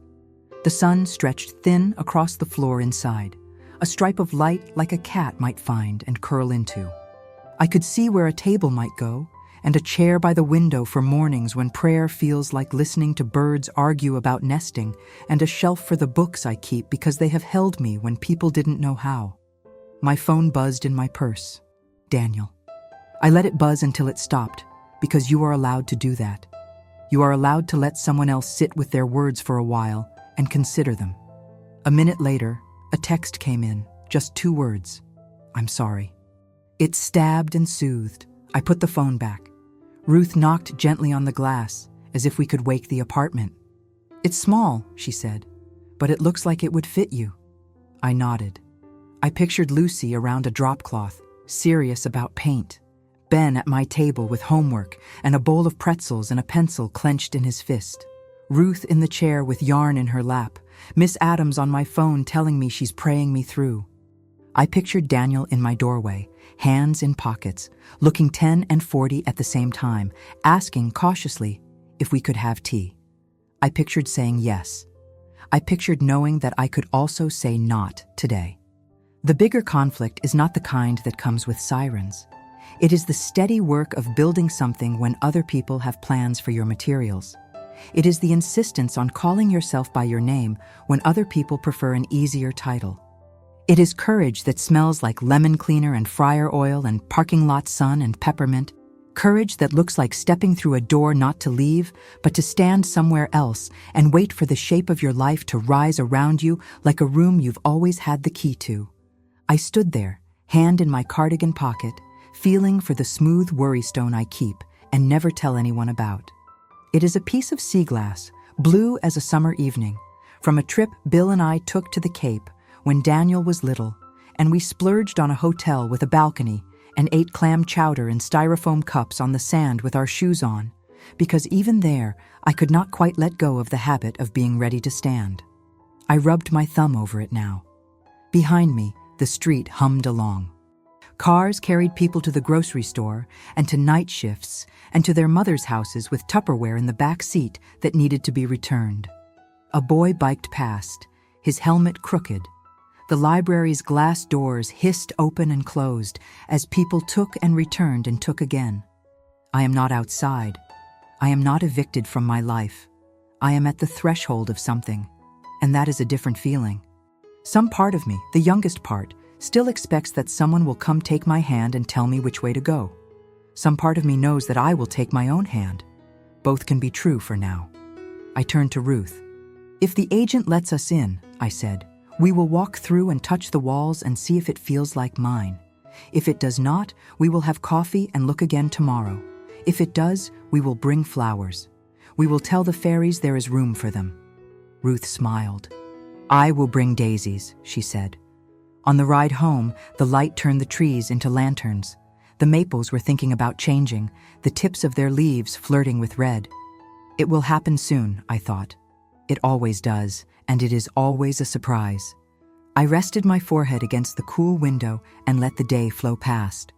The sun stretched thin across the floor inside, a stripe of light like a cat might find and curl into. I could see where a table might go, and a chair by the window for mornings when prayer feels like listening to birds argue about nesting, and a shelf for the books I keep because they have held me when people didn't know how. My phone buzzed in my purse. Daniel. I let it buzz until it stopped, because you are allowed to do that. You are allowed to let someone else sit with their words for a while and consider them. A minute later, a text came in, just 2 words. "I'm sorry." It stabbed and soothed. I put the phone back. Ruth knocked gently on the glass, as if we could wake the apartment. "It's small," she said, "but it looks like it would fit you." I nodded. I pictured Lucy around a drop cloth, serious about paint. Ben at my table with homework and a bowl of pretzels and a pencil clenched in his fist. Ruth in the chair with yarn in her lap. Miss Adams on my phone telling me she's praying me through. I pictured Daniel in my doorway, hands in pockets, looking 10 and 40 at the same time, asking cautiously if we could have tea. I pictured saying yes. I pictured knowing that I could also say not today. The bigger conflict is not the kind that comes with sirens. It is the steady work of building something when other people have plans for your materials. It is the insistence on calling yourself by your name when other people prefer an easier title. It is courage that smells like lemon cleaner and fryer oil and parking lot sun and peppermint. Courage that looks like stepping through a door not to leave, but to stand somewhere else and wait for the shape of your life to rise around you like a room you've always had the key to. I stood there, hand in my cardigan pocket, feeling for the smooth worrystone I keep and never tell anyone about. It is a piece of sea glass, blue as a summer evening, from a trip Bill and I took to the Cape when Daniel was little, and we splurged on a hotel with a balcony and ate clam chowder in styrofoam cups on the sand with our shoes on, because even there, I could not quite let go of the habit of being ready to stand. I rubbed my thumb over it now. Behind me, the street hummed along. Cars carried people to the grocery store and to night shifts and to their mothers' houses with Tupperware in the back seat that needed to be returned. A boy biked past, his helmet crooked. The library's glass doors hissed open and closed as people took and returned and took again. I am not outside. I am not evicted from my life. I am at the threshold of something, and that is a different feeling. Some part of me, the youngest part, still expects that someone will come take my hand and tell me which way to go. Some part of me knows that I will take my own hand. Both can be true for now. I turned to Ruth. "If the agent lets us in," I said, "we will walk through and touch the walls and see if it feels like mine. If it does not, we will have coffee and look again tomorrow. If it does, we will bring flowers. We will tell the fairies there is room for them." Ruth smiled. "I will bring daisies," she said. On the ride home, the light turned the trees into lanterns. The maples were thinking about changing, the tips of their leaves flirting with red. It will happen soon, I thought. It always does, and it is always a surprise. I rested my forehead against the cool window and let the day flow past.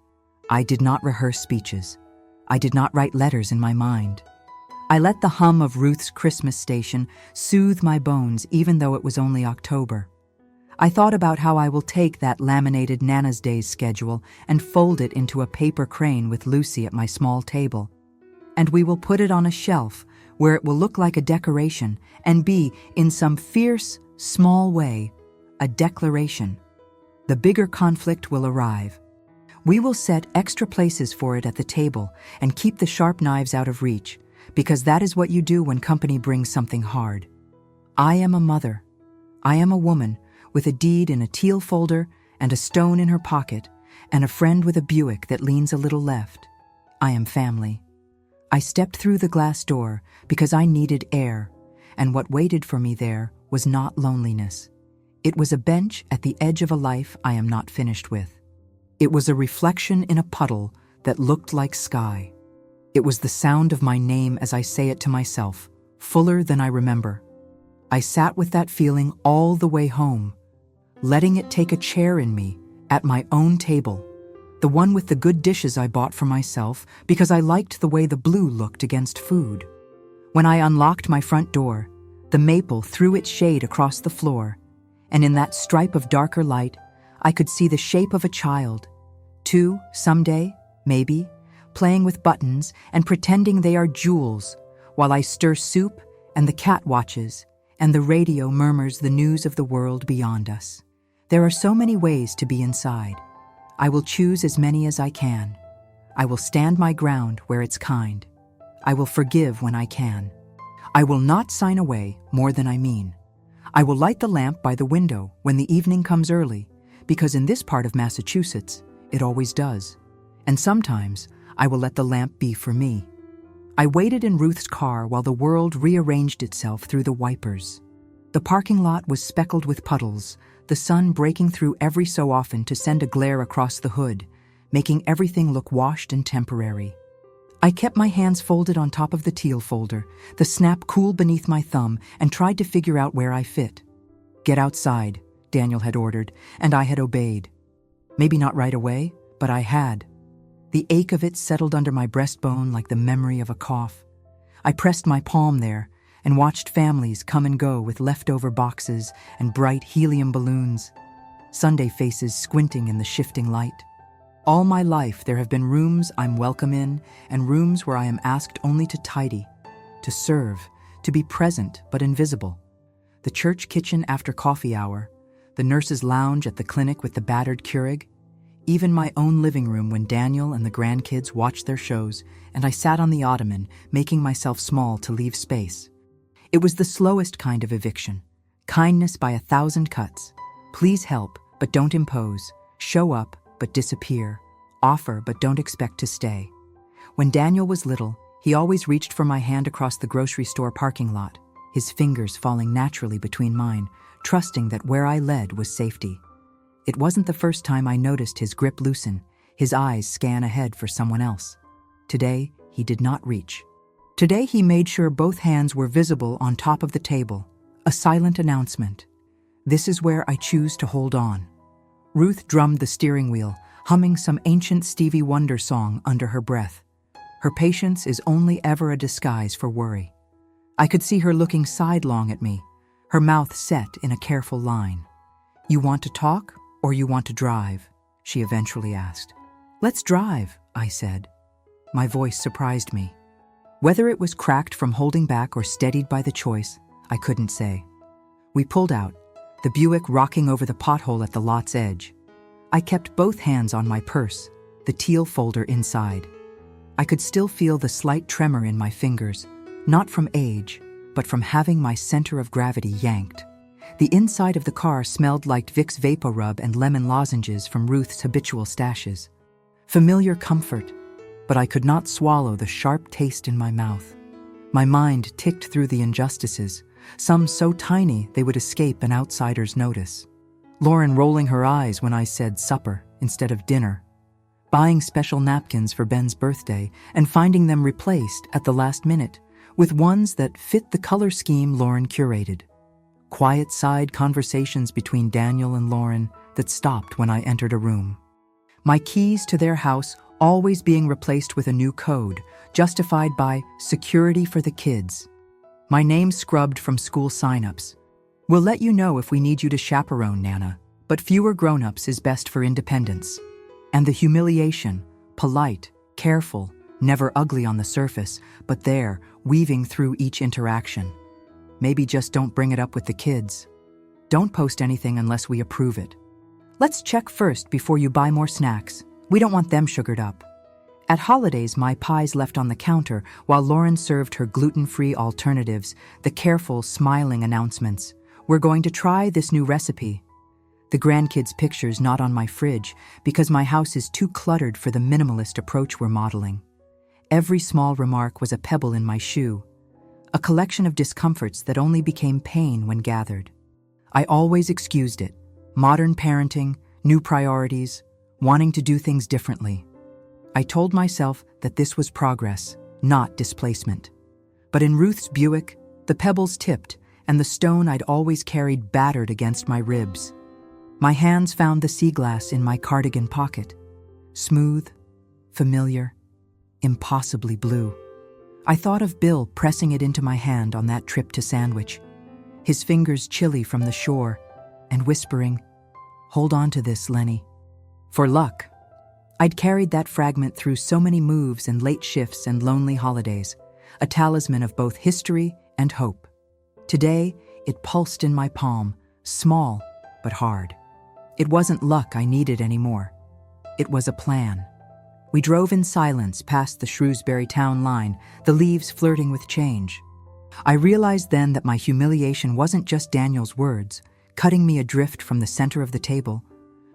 I did not rehearse speeches. I did not write letters in my mind. I let the hum of Ruth's Christmas station soothe my bones even though it was only October. I thought about how I will take that laminated Nana's Days schedule and fold it into a paper crane with Lucy at my small table. And we will put it on a shelf where it will look like a decoration and be, in some fierce, small way, a declaration. The bigger conflict will arrive. We will set extra places for it at the table and keep the sharp knives out of reach, because that is what you do when company brings something hard. I am a mother. I am a woman with a deed in a teal folder and a stone in her pocket and a friend with a Buick that leans a little left. I am family. I stepped through the glass door because I needed air, and what waited for me there was not loneliness. It was a bench at the edge of a life I am not finished with. It was a reflection in a puddle that looked like sky. It was the sound of my name as I say it to myself, fuller than I remember. I sat with that feeling all the way home, letting it take a chair in me at my own table, the one with the good dishes I bought for myself because I liked the way the blue looked against food. When I unlocked my front door, the maple threw its shade across the floor, and in that stripe of darker light, I could see the shape of a child, 2 someday, maybe, playing with buttons and pretending they are jewels, while I stir soup and the cat watches and the radio murmurs the news of the world beyond us. There are so many ways to be inside. I will choose as many as I can. I will stand my ground where it's kind. I will forgive when I can. I will not sign away more than I mean. I will light the lamp by the window when the evening comes early, because in this part of Massachusetts, it always does. And sometimes, I will let the lamp be for me. I waited in Ruth's car while the world rearranged itself through the wipers. The parking lot was speckled with puddles, the sun breaking through every so often to send a glare across the hood, making everything look washed and temporary. I kept my hands folded on top of the teal folder, the snap cool beneath my thumb, and tried to figure out where I fit. "Get outside," Daniel had ordered, and I had obeyed. Maybe not right away, but I had. The ache of it settled under my breastbone like the memory of a cough. I pressed my palm there and watched families come and go with leftover boxes and bright helium balloons, Sunday faces squinting in the shifting light. All my life there have been rooms I'm welcome in and rooms where I am asked only to tidy, to serve, to be present but invisible. The church kitchen after coffee hour, the nurse's lounge at the clinic with the battered Keurig, even my own living room when Daniel and the grandkids watched their shows and I sat on the ottoman, making myself small to leave space. It was the slowest kind of eviction. Kindness by 1,000 cuts. Please help, but don't impose. Show up, but disappear. Offer, but don't expect to stay. When Daniel was little, he always reached for my hand across the grocery store parking lot, his fingers falling naturally between mine, trusting that where I led was safety. It wasn't the first time I noticed his grip loosen, his eyes scan ahead for someone else. Today, he did not reach. Today he made sure both hands were visible on top of the table, a silent announcement. This is where I choose to hold on. Ruth drummed the steering wheel, humming some ancient Stevie Wonder song under her breath. Her patience is only ever a disguise for worry. I could see her looking sidelong at me, her mouth set in a careful line. "You want to talk or you want to drive?" she eventually asked. "Let's drive," I said. My voice surprised me. Whether it was cracked from holding back or steadied by the choice, I couldn't say. We pulled out, the Buick rocking over the pothole at the lot's edge. I kept both hands on my purse, the teal folder inside. I could still feel the slight tremor in my fingers, not from age, but from having my center of gravity yanked. The inside of the car smelled like Vicks VapoRub and lemon lozenges from Ruth's habitual stashes. Familiar comfort, but I could not swallow the sharp taste in my mouth. My mind ticked through the injustices, some so tiny they would escape an outsider's notice. Lauren rolling her eyes when I said supper instead of dinner. Buying special napkins for Ben's birthday and finding them replaced at the last minute with ones that fit the color scheme Lauren curated. Quiet side conversations between Daniel and Lauren that stopped when I entered a room. My keys to their house always being replaced with a new code, justified by security for the kids. My name scrubbed from school signups. "We'll let you know if we need you to chaperone, Nana, but fewer grown-ups is best for independence." And the humiliation, polite, careful, never ugly on the surface, but there, weaving through each interaction. Maybe just don't bring it up with the kids. Don't post anything unless we approve it. Let's check first before you buy more snacks. We don't want them sugared up. At holidays, my pies left on the counter while Lauren served her gluten-free alternatives, the careful, smiling announcements. "We're going to try this new recipe." The grandkids' pictures not on my fridge because my house is too cluttered for the minimalist approach we're modeling. Every small remark was a pebble in my shoe, a collection of discomforts that only became pain when gathered. I always excused it. Modern parenting, new priorities, wanting to do things differently. I told myself that this was progress, not displacement. But in Ruth's Buick, the pebbles tipped, and the stone I'd always carried battered against my ribs. My hands found the sea glass in my cardigan pocket. Smooth, familiar, impossibly blue. I thought of Bill pressing it into my hand on that trip to Sandwich, his fingers chilly from the shore, and whispering, "Hold on to this, Lenny." For luck. I'd carried that fragment through so many moves and late shifts and lonely holidays, a talisman of both history and hope. Today, it pulsed in my palm, small but hard. It wasn't luck I needed anymore. It was a plan. We drove in silence past the Shrewsbury town line, the leaves flirting with change. I realized then that my humiliation wasn't just Daniel's words, cutting me adrift from the center of the table,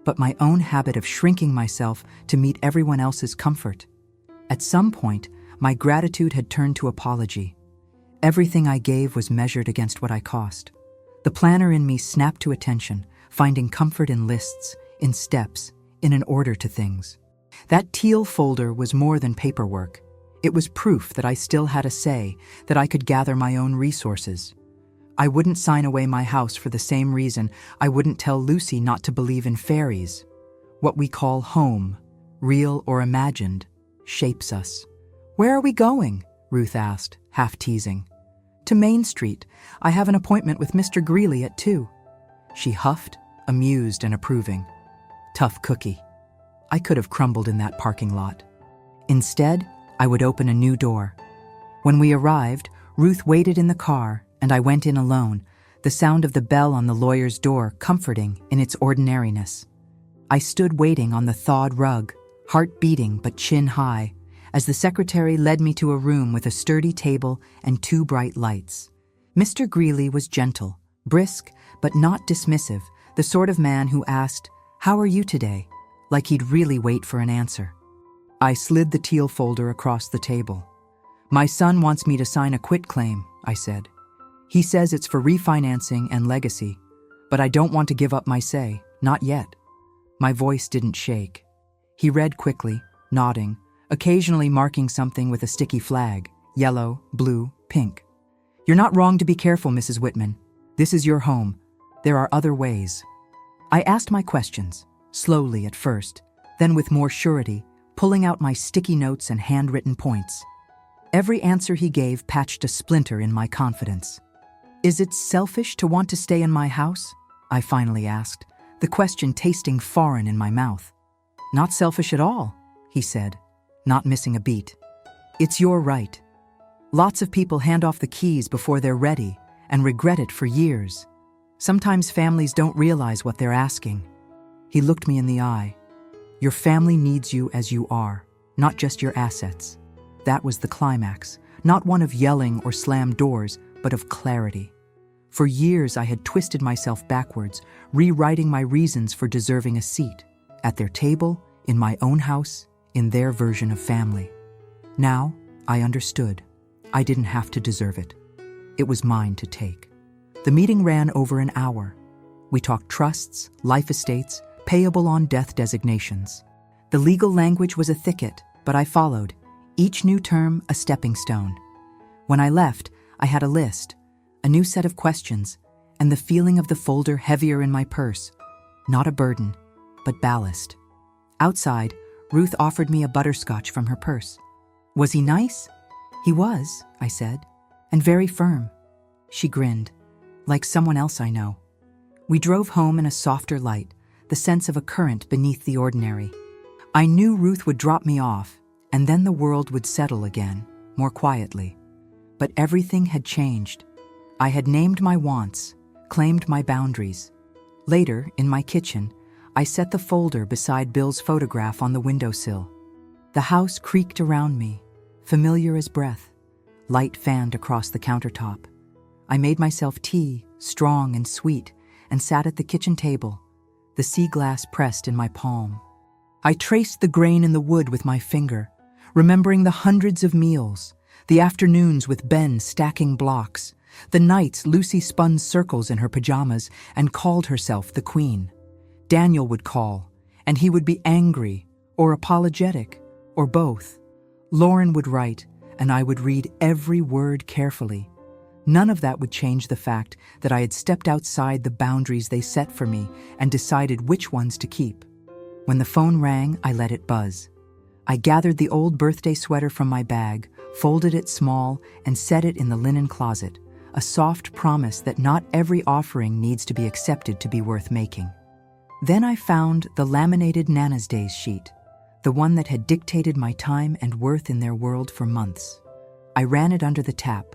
but my own habit of shrinking myself to meet everyone else's comfort. At some point, my gratitude had turned to apology. Everything I gave was measured against what I cost. The planner in me snapped to attention, finding comfort in lists, in steps, in an order to things. That teal folder was more than paperwork. It was proof that I still had a say, that I could gather my own resources. I wouldn't sign away my house for the same reason I wouldn't tell Lucy not to believe in fairies. What we call home, real or imagined, shapes us. "Where are we going?" Ruth asked, half teasing. "To Main Street. I have an appointment with Mr. Greeley at 2. She huffed, amused and approving. Tough cookie. I could have crumbled in that parking lot. Instead, I would open a new door. When we arrived, Ruth waited in the car, and I went in alone, the sound of the bell on the lawyer's door comforting in its ordinariness. I stood waiting on the thawed rug, heart beating but chin high, as the secretary led me to a room with a sturdy table and 2 bright lights. Mr. Greeley was gentle, brisk, but not dismissive, the sort of man who asked, "How are you today?" like he'd really wait for an answer. I slid the teal folder across the table. "My son wants me to sign a quitclaim," I said. "He says it's for refinancing and legacy, but I don't want to give up my say, not yet." My voice didn't shake. He read quickly, nodding, occasionally marking something with a sticky flag, yellow, blue, pink. You're not wrong to be careful, Mrs. Whitman. This is your home. There are other ways. I asked my questions, slowly at first, then with more surety, pulling out my sticky notes and handwritten points. Every answer he gave patched a splinter in my confidence. Is it selfish to want to stay in my house? I finally asked, the question tasting foreign in my mouth. Not selfish at all, he said, not missing a beat. It's your right. Lots of people hand off the keys before they're ready and regret it for years. Sometimes families don't realize what they're asking. He looked me in the eye. Your family needs you as you are, not just your assets. That was the climax, not one of yelling or slammed doors, but of clarity. For years I had twisted myself backwards, rewriting my reasons for deserving a seat, at their table, in my own house, in their version of family. Now, I understood. I didn't have to deserve it. It was mine to take. The meeting ran over an hour. We talked trusts, life estates, payable on death designations. The legal language was a thicket, but I followed, each new term a stepping stone. When I left, I had a list, a new set of questions, and the feeling of the folder heavier in my purse. Not a burden, but ballast. Outside, Ruth offered me a butterscotch from her purse. Was he nice? He was, I said, and very firm. She grinned, like someone else I know. We drove home in a softer light, the sense of a current beneath the ordinary. I knew Ruth would drop me off, and then the world would settle again, more quietly. But everything had changed. I had named my wants, claimed my boundaries. Later, in my kitchen, I set the folder beside Bill's photograph on the windowsill. The house creaked around me, familiar as breath. Light fanned across the countertop. I made myself tea, strong and sweet, and sat at the kitchen table, the sea glass pressed in my palm. I traced the grain in the wood with my finger, remembering the hundreds of meals, the afternoons with Ben stacking blocks, the nights Lucy spun circles in her pajamas and called herself the queen. Daniel would call, and he would be angry, or apologetic, or both. Lauren would write, and I would read every word carefully. None of that would change the fact that I had stepped outside the boundaries they set for me and decided which ones to keep. When the phone rang, I let it buzz. I gathered the old birthday sweater from my bag, folded it small, and set it in the linen closet, a soft promise that not every offering needs to be accepted to be worth making. Then I found the laminated Nana's Days sheet, the one that had dictated my time and worth in their world for months. I ran it under the tap,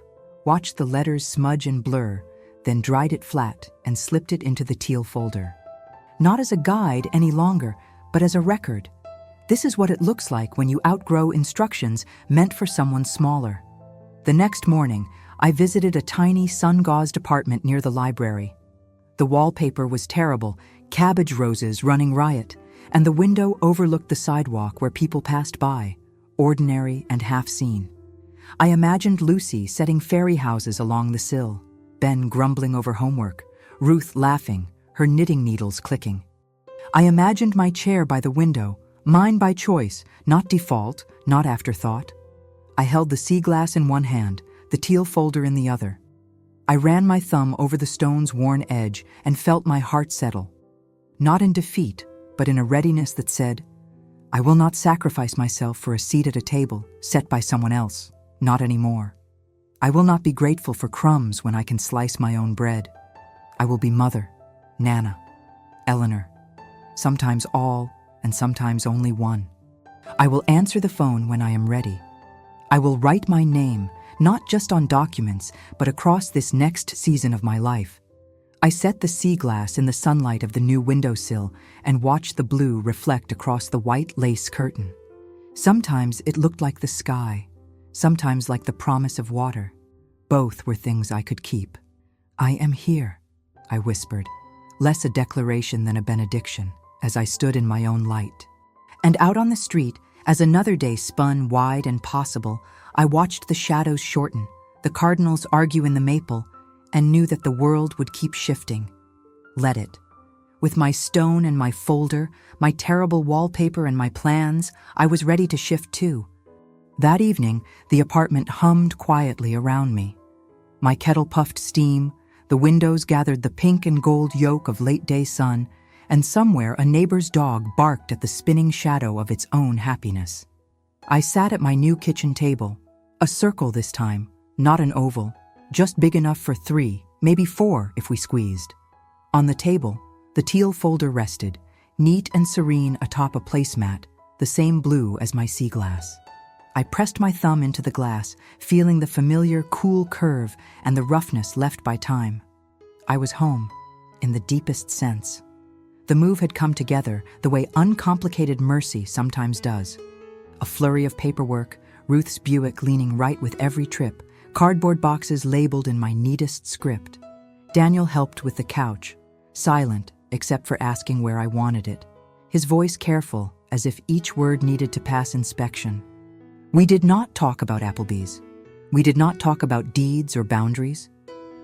watched the letters smudge and blur, then dried it flat and slipped it into the teal folder. Not as a guide any longer, but as a record. This is what it looks like when you outgrow instructions meant for someone smaller. The next morning, I visited a tiny sun-gauzed apartment near the library. The wallpaper was terrible, cabbage roses running riot, and the window overlooked the sidewalk where people passed by, ordinary and half-seen. I imagined Lucy setting fairy houses along the sill, Ben grumbling over homework, Ruth laughing, her knitting needles clicking. I imagined my chair by the window, mine by choice, not default, not afterthought. I held the sea glass in one hand, the teal folder in the other. I ran my thumb over the stone's worn edge and felt my heart settle. Not in defeat, but in a readiness that said, I will not sacrifice myself for a seat at a table set by someone else, not anymore. I will not be grateful for crumbs when I can slice my own bread. I will be Mother, Nana, Eleanor, sometimes all and sometimes only one. I will answer the phone when I am ready. I will write my name, not just on documents, but across this next season of my life. I set the sea glass in the sunlight of the new windowsill and watched the blue reflect across the white lace curtain. Sometimes it looked like the sky, sometimes like the promise of water. Both were things I could keep. I am here, I whispered, less a declaration than a benediction, as I stood in my own light. And out on the street, as another day spun wide and possible, I watched the shadows shorten, the cardinals argue in the maple, and knew that the world would keep shifting. Let it. With my stone and my folder, my terrible wallpaper and my plans, I was ready to shift too. That evening, the apartment hummed quietly around me. My kettle puffed steam, the windows gathered the pink and gold yolk of late-day sun, and somewhere a neighbor's dog barked at the spinning shadow of its own happiness. I sat at my new kitchen table, a circle this time, not an oval, just big enough for 3, maybe 4 if we squeezed. On the table, the teal folder rested, neat and serene atop a placemat, the same blue as my sea glass. I pressed my thumb into the glass, feeling the familiar, cool curve and the roughness left by time. I was home, in the deepest sense. The move had come together the way uncomplicated mercy sometimes does. A flurry of paperwork, Ruth's Buick leaning right with every trip, cardboard boxes labeled in my neatest script. Daniel helped with the couch, silent except for asking where I wanted it, his voice careful as if each word needed to pass inspection. We did not talk about Applebee's. We did not talk about deeds or boundaries.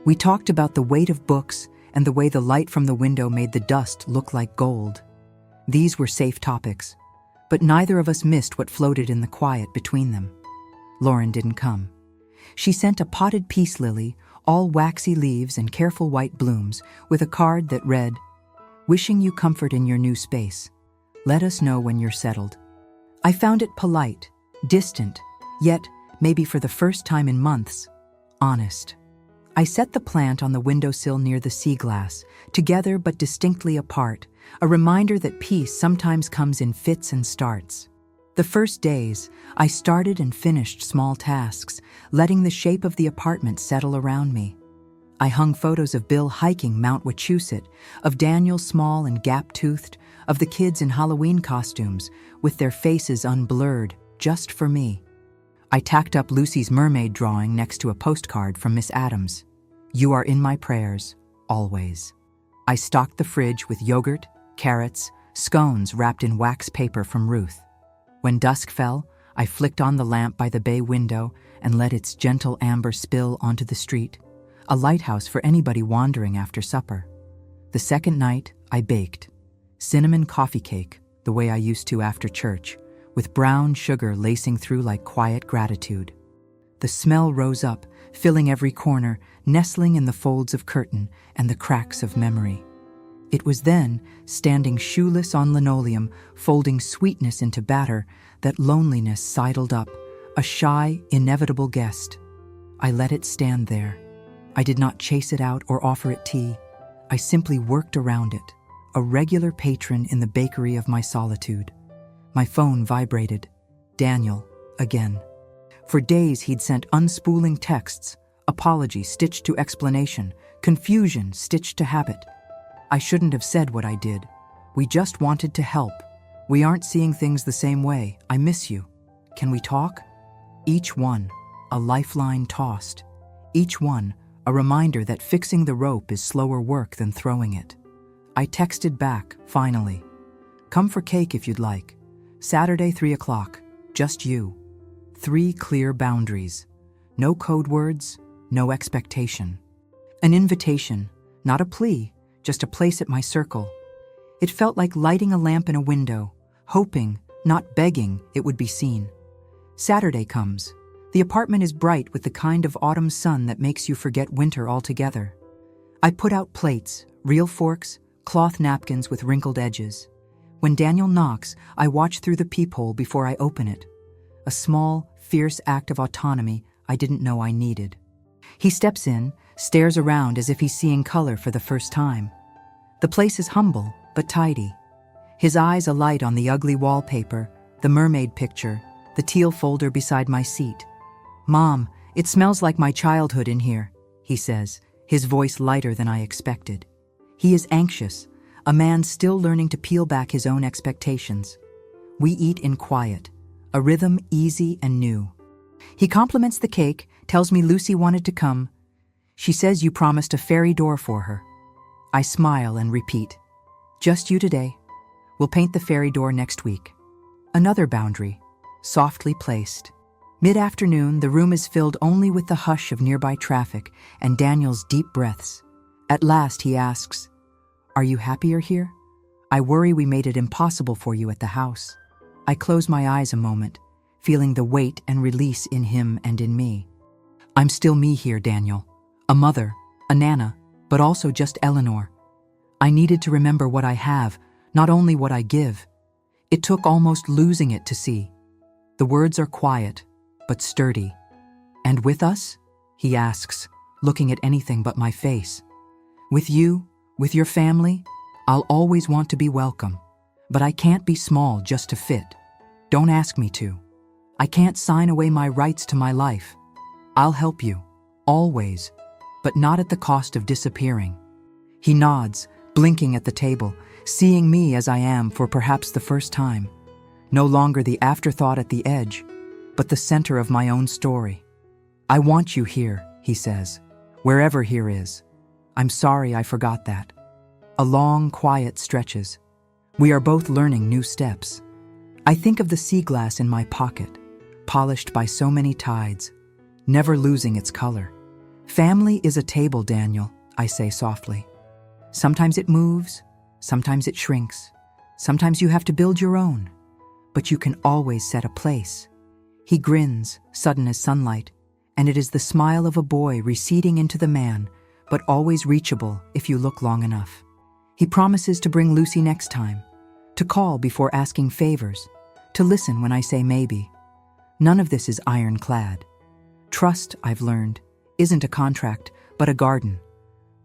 We talked about the weight of books and the way the light from the window made the dust look like gold. These were safe topics, but neither of us missed what floated in the quiet between them. Lauren didn't come. She sent a potted peace lily, all waxy leaves and careful white blooms, with a card that read, "Wishing you comfort in your new space. Let us know when you're settled." I found it polite, distant, yet, maybe for the first time in months, honest. I set the plant on the windowsill near the sea glass, together but distinctly apart, a reminder that peace sometimes comes in fits and starts. The first days, I started and finished small tasks, letting the shape of the apartment settle around me. I hung photos of Bill hiking Mount Wachusett, of Daniel small and gap-toothed, of the kids in Halloween costumes, with their faces unblurred, just for me. I tacked up Lucy's mermaid drawing next to a postcard from Miss Adams. "You are in my prayers, always." I stocked the fridge with yogurt, carrots, scones wrapped in wax paper from Ruth. When dusk fell, I flicked on the lamp by the bay window and let its gentle amber spill onto the street, a lighthouse for anybody wandering after supper. The second night, I baked. Cinnamon coffee cake, the way I used to after church, with brown sugar lacing through like quiet gratitude. The smell rose up, filling every corner, nestling in the folds of curtain and the cracks of memory. It was then, standing shoeless on linoleum, folding sweetness into batter, that loneliness sidled up, a shy, inevitable guest. I let it stand there. I did not chase it out or offer it tea. I simply worked around it, a regular patron in the bakery of my solitude. My phone vibrated. Daniel, again. For days he'd sent unspooling texts, apology stitched to explanation, confusion stitched to habit. I shouldn't have said what I did. We just wanted to help. We aren't seeing things the same way. I miss you. Can we talk? Each one, a lifeline tossed. Each one, a reminder that fixing the rope is slower work than throwing it. I texted back, finally. "Come for cake if you'd like. Saturday, 3 o'clock. Just you." 3 clear boundaries. No code words, no expectation. An invitation, not a plea, just a place at my circle. It felt like lighting a lamp in a window, hoping, not begging, it would be seen. Saturday comes. The apartment is bright with the kind of autumn sun that makes you forget winter altogether. I put out plates, real forks, cloth napkins with wrinkled edges. When Daniel knocks, I watch through the peephole before I open it. A small, fierce act of autonomy I didn't know I needed. He steps in, stares around as if he's seeing color for the first time. The place is humble, but tidy. His eyes alight on the ugly wallpaper, the mermaid picture, the teal folder beside my seat. "Mom, it smells like my childhood in here," he says, his voice lighter than I expected. He is anxious, a man still learning to peel back his own expectations. We eat in quiet, a rhythm easy and new. He compliments the cake, tells me Lucy wanted to come. She says you promised a fairy door for her. I smile and repeat, "Just you today. We'll paint the fairy door next week." Another boundary, softly placed. Mid-afternoon, the room is filled only with the hush of nearby traffic and Daniel's deep breaths. At last, he asks, "Are you happier here? I worry we made it impossible for you at the house." I close my eyes a moment, feeling the weight and release in him and in me. I'm still me here, Daniel. A mother, a Nana, but also just Eleanor. I needed to remember what I have, not only what I give. It took almost losing it to see. The words are quiet, but sturdy. And with us? He asks, looking at anything but my face. With you, with your family, I'll always want to be welcome. But I can't be small just to fit. Don't ask me to. I can't sign away my rights to my life. I'll help you, always, but not at the cost of disappearing. He nods, blinking at the table, seeing me as I am for perhaps the first time. No longer the afterthought at the edge, but the center of my own story. I want you here, he says, wherever here is. I'm sorry I forgot that. A long, quiet stretches. We are both learning new steps. I think of the sea glass in my pocket, polished by so many tides, never losing its color. Family is a table, Daniel, I say softly. Sometimes it moves, sometimes it shrinks, sometimes you have to build your own, but you can always set a place. He grins, sudden as sunlight, and it is the smile of a boy receding into the man, but always reachable if you look long enough. He promises to bring Lucy next time, to call before asking favors, to listen when I say maybe. None of this is ironclad. Trust, I've learned, isn't a contract, but a garden.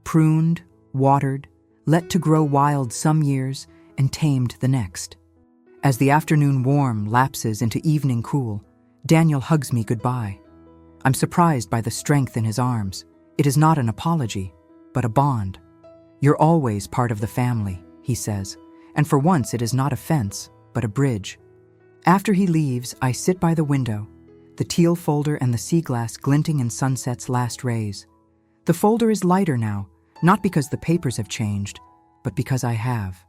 Pruned, watered, let to grow wild some years, and tamed the next. As the afternoon warm lapses into evening cool, Daniel hugs me goodbye. I'm surprised by the strength in his arms. It is not an apology, but a bond. You're always part of the family, he says, and for once it is not a fence, but a bridge. After he leaves, I sit by the window, the teal folder and the sea glass glinting in sunset's last rays. The folder is lighter now, not because the papers have changed, but because I have.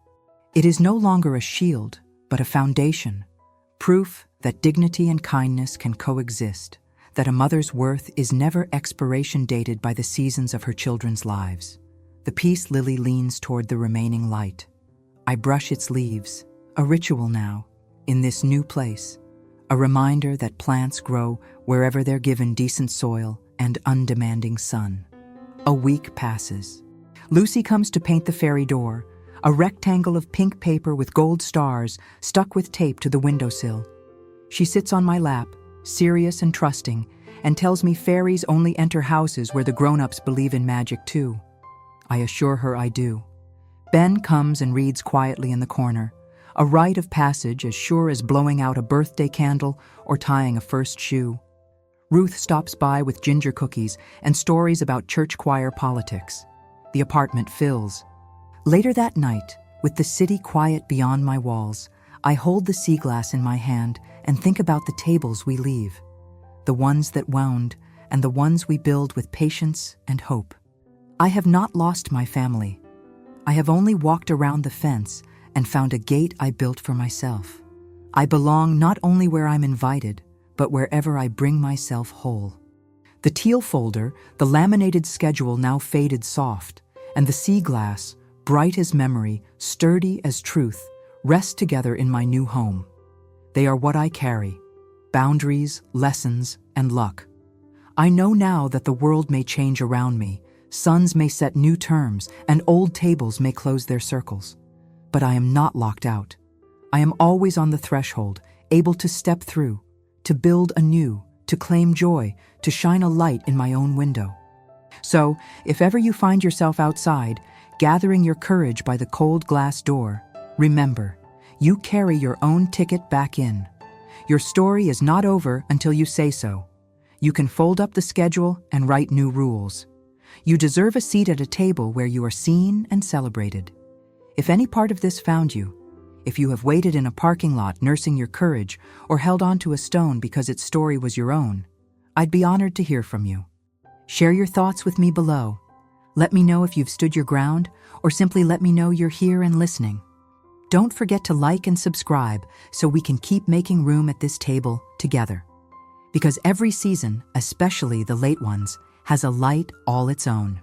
It is no longer a shield, but a foundation, proof that dignity and kindness can coexist, that a mother's worth is never expiration dated by the seasons of her children's lives. The peace lily leans toward the remaining light. I brush its leaves, a ritual now, in this new place, a reminder that plants grow wherever they're given decent soil and undemanding sun. A week passes. Lucy comes to paint the fairy door, a rectangle of pink paper with gold stars stuck with tape to the windowsill. She sits on my lap, serious and trusting, and tells me fairies only enter houses where the grown-ups believe in magic too. I assure her I do. Ben comes and reads quietly in the corner, a rite of passage as sure as blowing out a birthday candle or tying a first shoe. Ruth stops by with ginger cookies and stories about church choir politics. The apartment fills. Later that night, with the city quiet beyond my walls, I hold the sea glass in my hand and think about the tables we leave, the ones that wound and the ones we build with patience and hope. I have not lost my family. I have only walked around the fence and found a gate I built for myself. I belong not only where I'm invited, but wherever I bring myself whole. The teal folder, the laminated schedule now faded soft, and the sea glass, bright as memory, sturdy as truth, rest together in my new home. They are what I carry, boundaries, lessons, and luck. I know now that the world may change around me, suns may set new terms, and old tables may close their circles. But I am not locked out. I am always on the threshold, able to step through, to build anew, to claim joy, to shine a light in my own window. So, if ever you find yourself outside, gathering your courage by the cold glass door, remember, you carry your own ticket back in. Your story is not over until you say so. You can fold up the schedule and write new rules. You deserve a seat at a table where you are seen and celebrated. If any part of this found you, if you have waited in a parking lot nursing your courage or held onto a stone because its story was your own, I'd be honored to hear from you. Share your thoughts with me below. Let me know if you've stood your ground, or simply let me know you're here and listening. Don't forget to like and subscribe so we can keep making room at this table together. Because every season, especially the late ones, has a light all its own.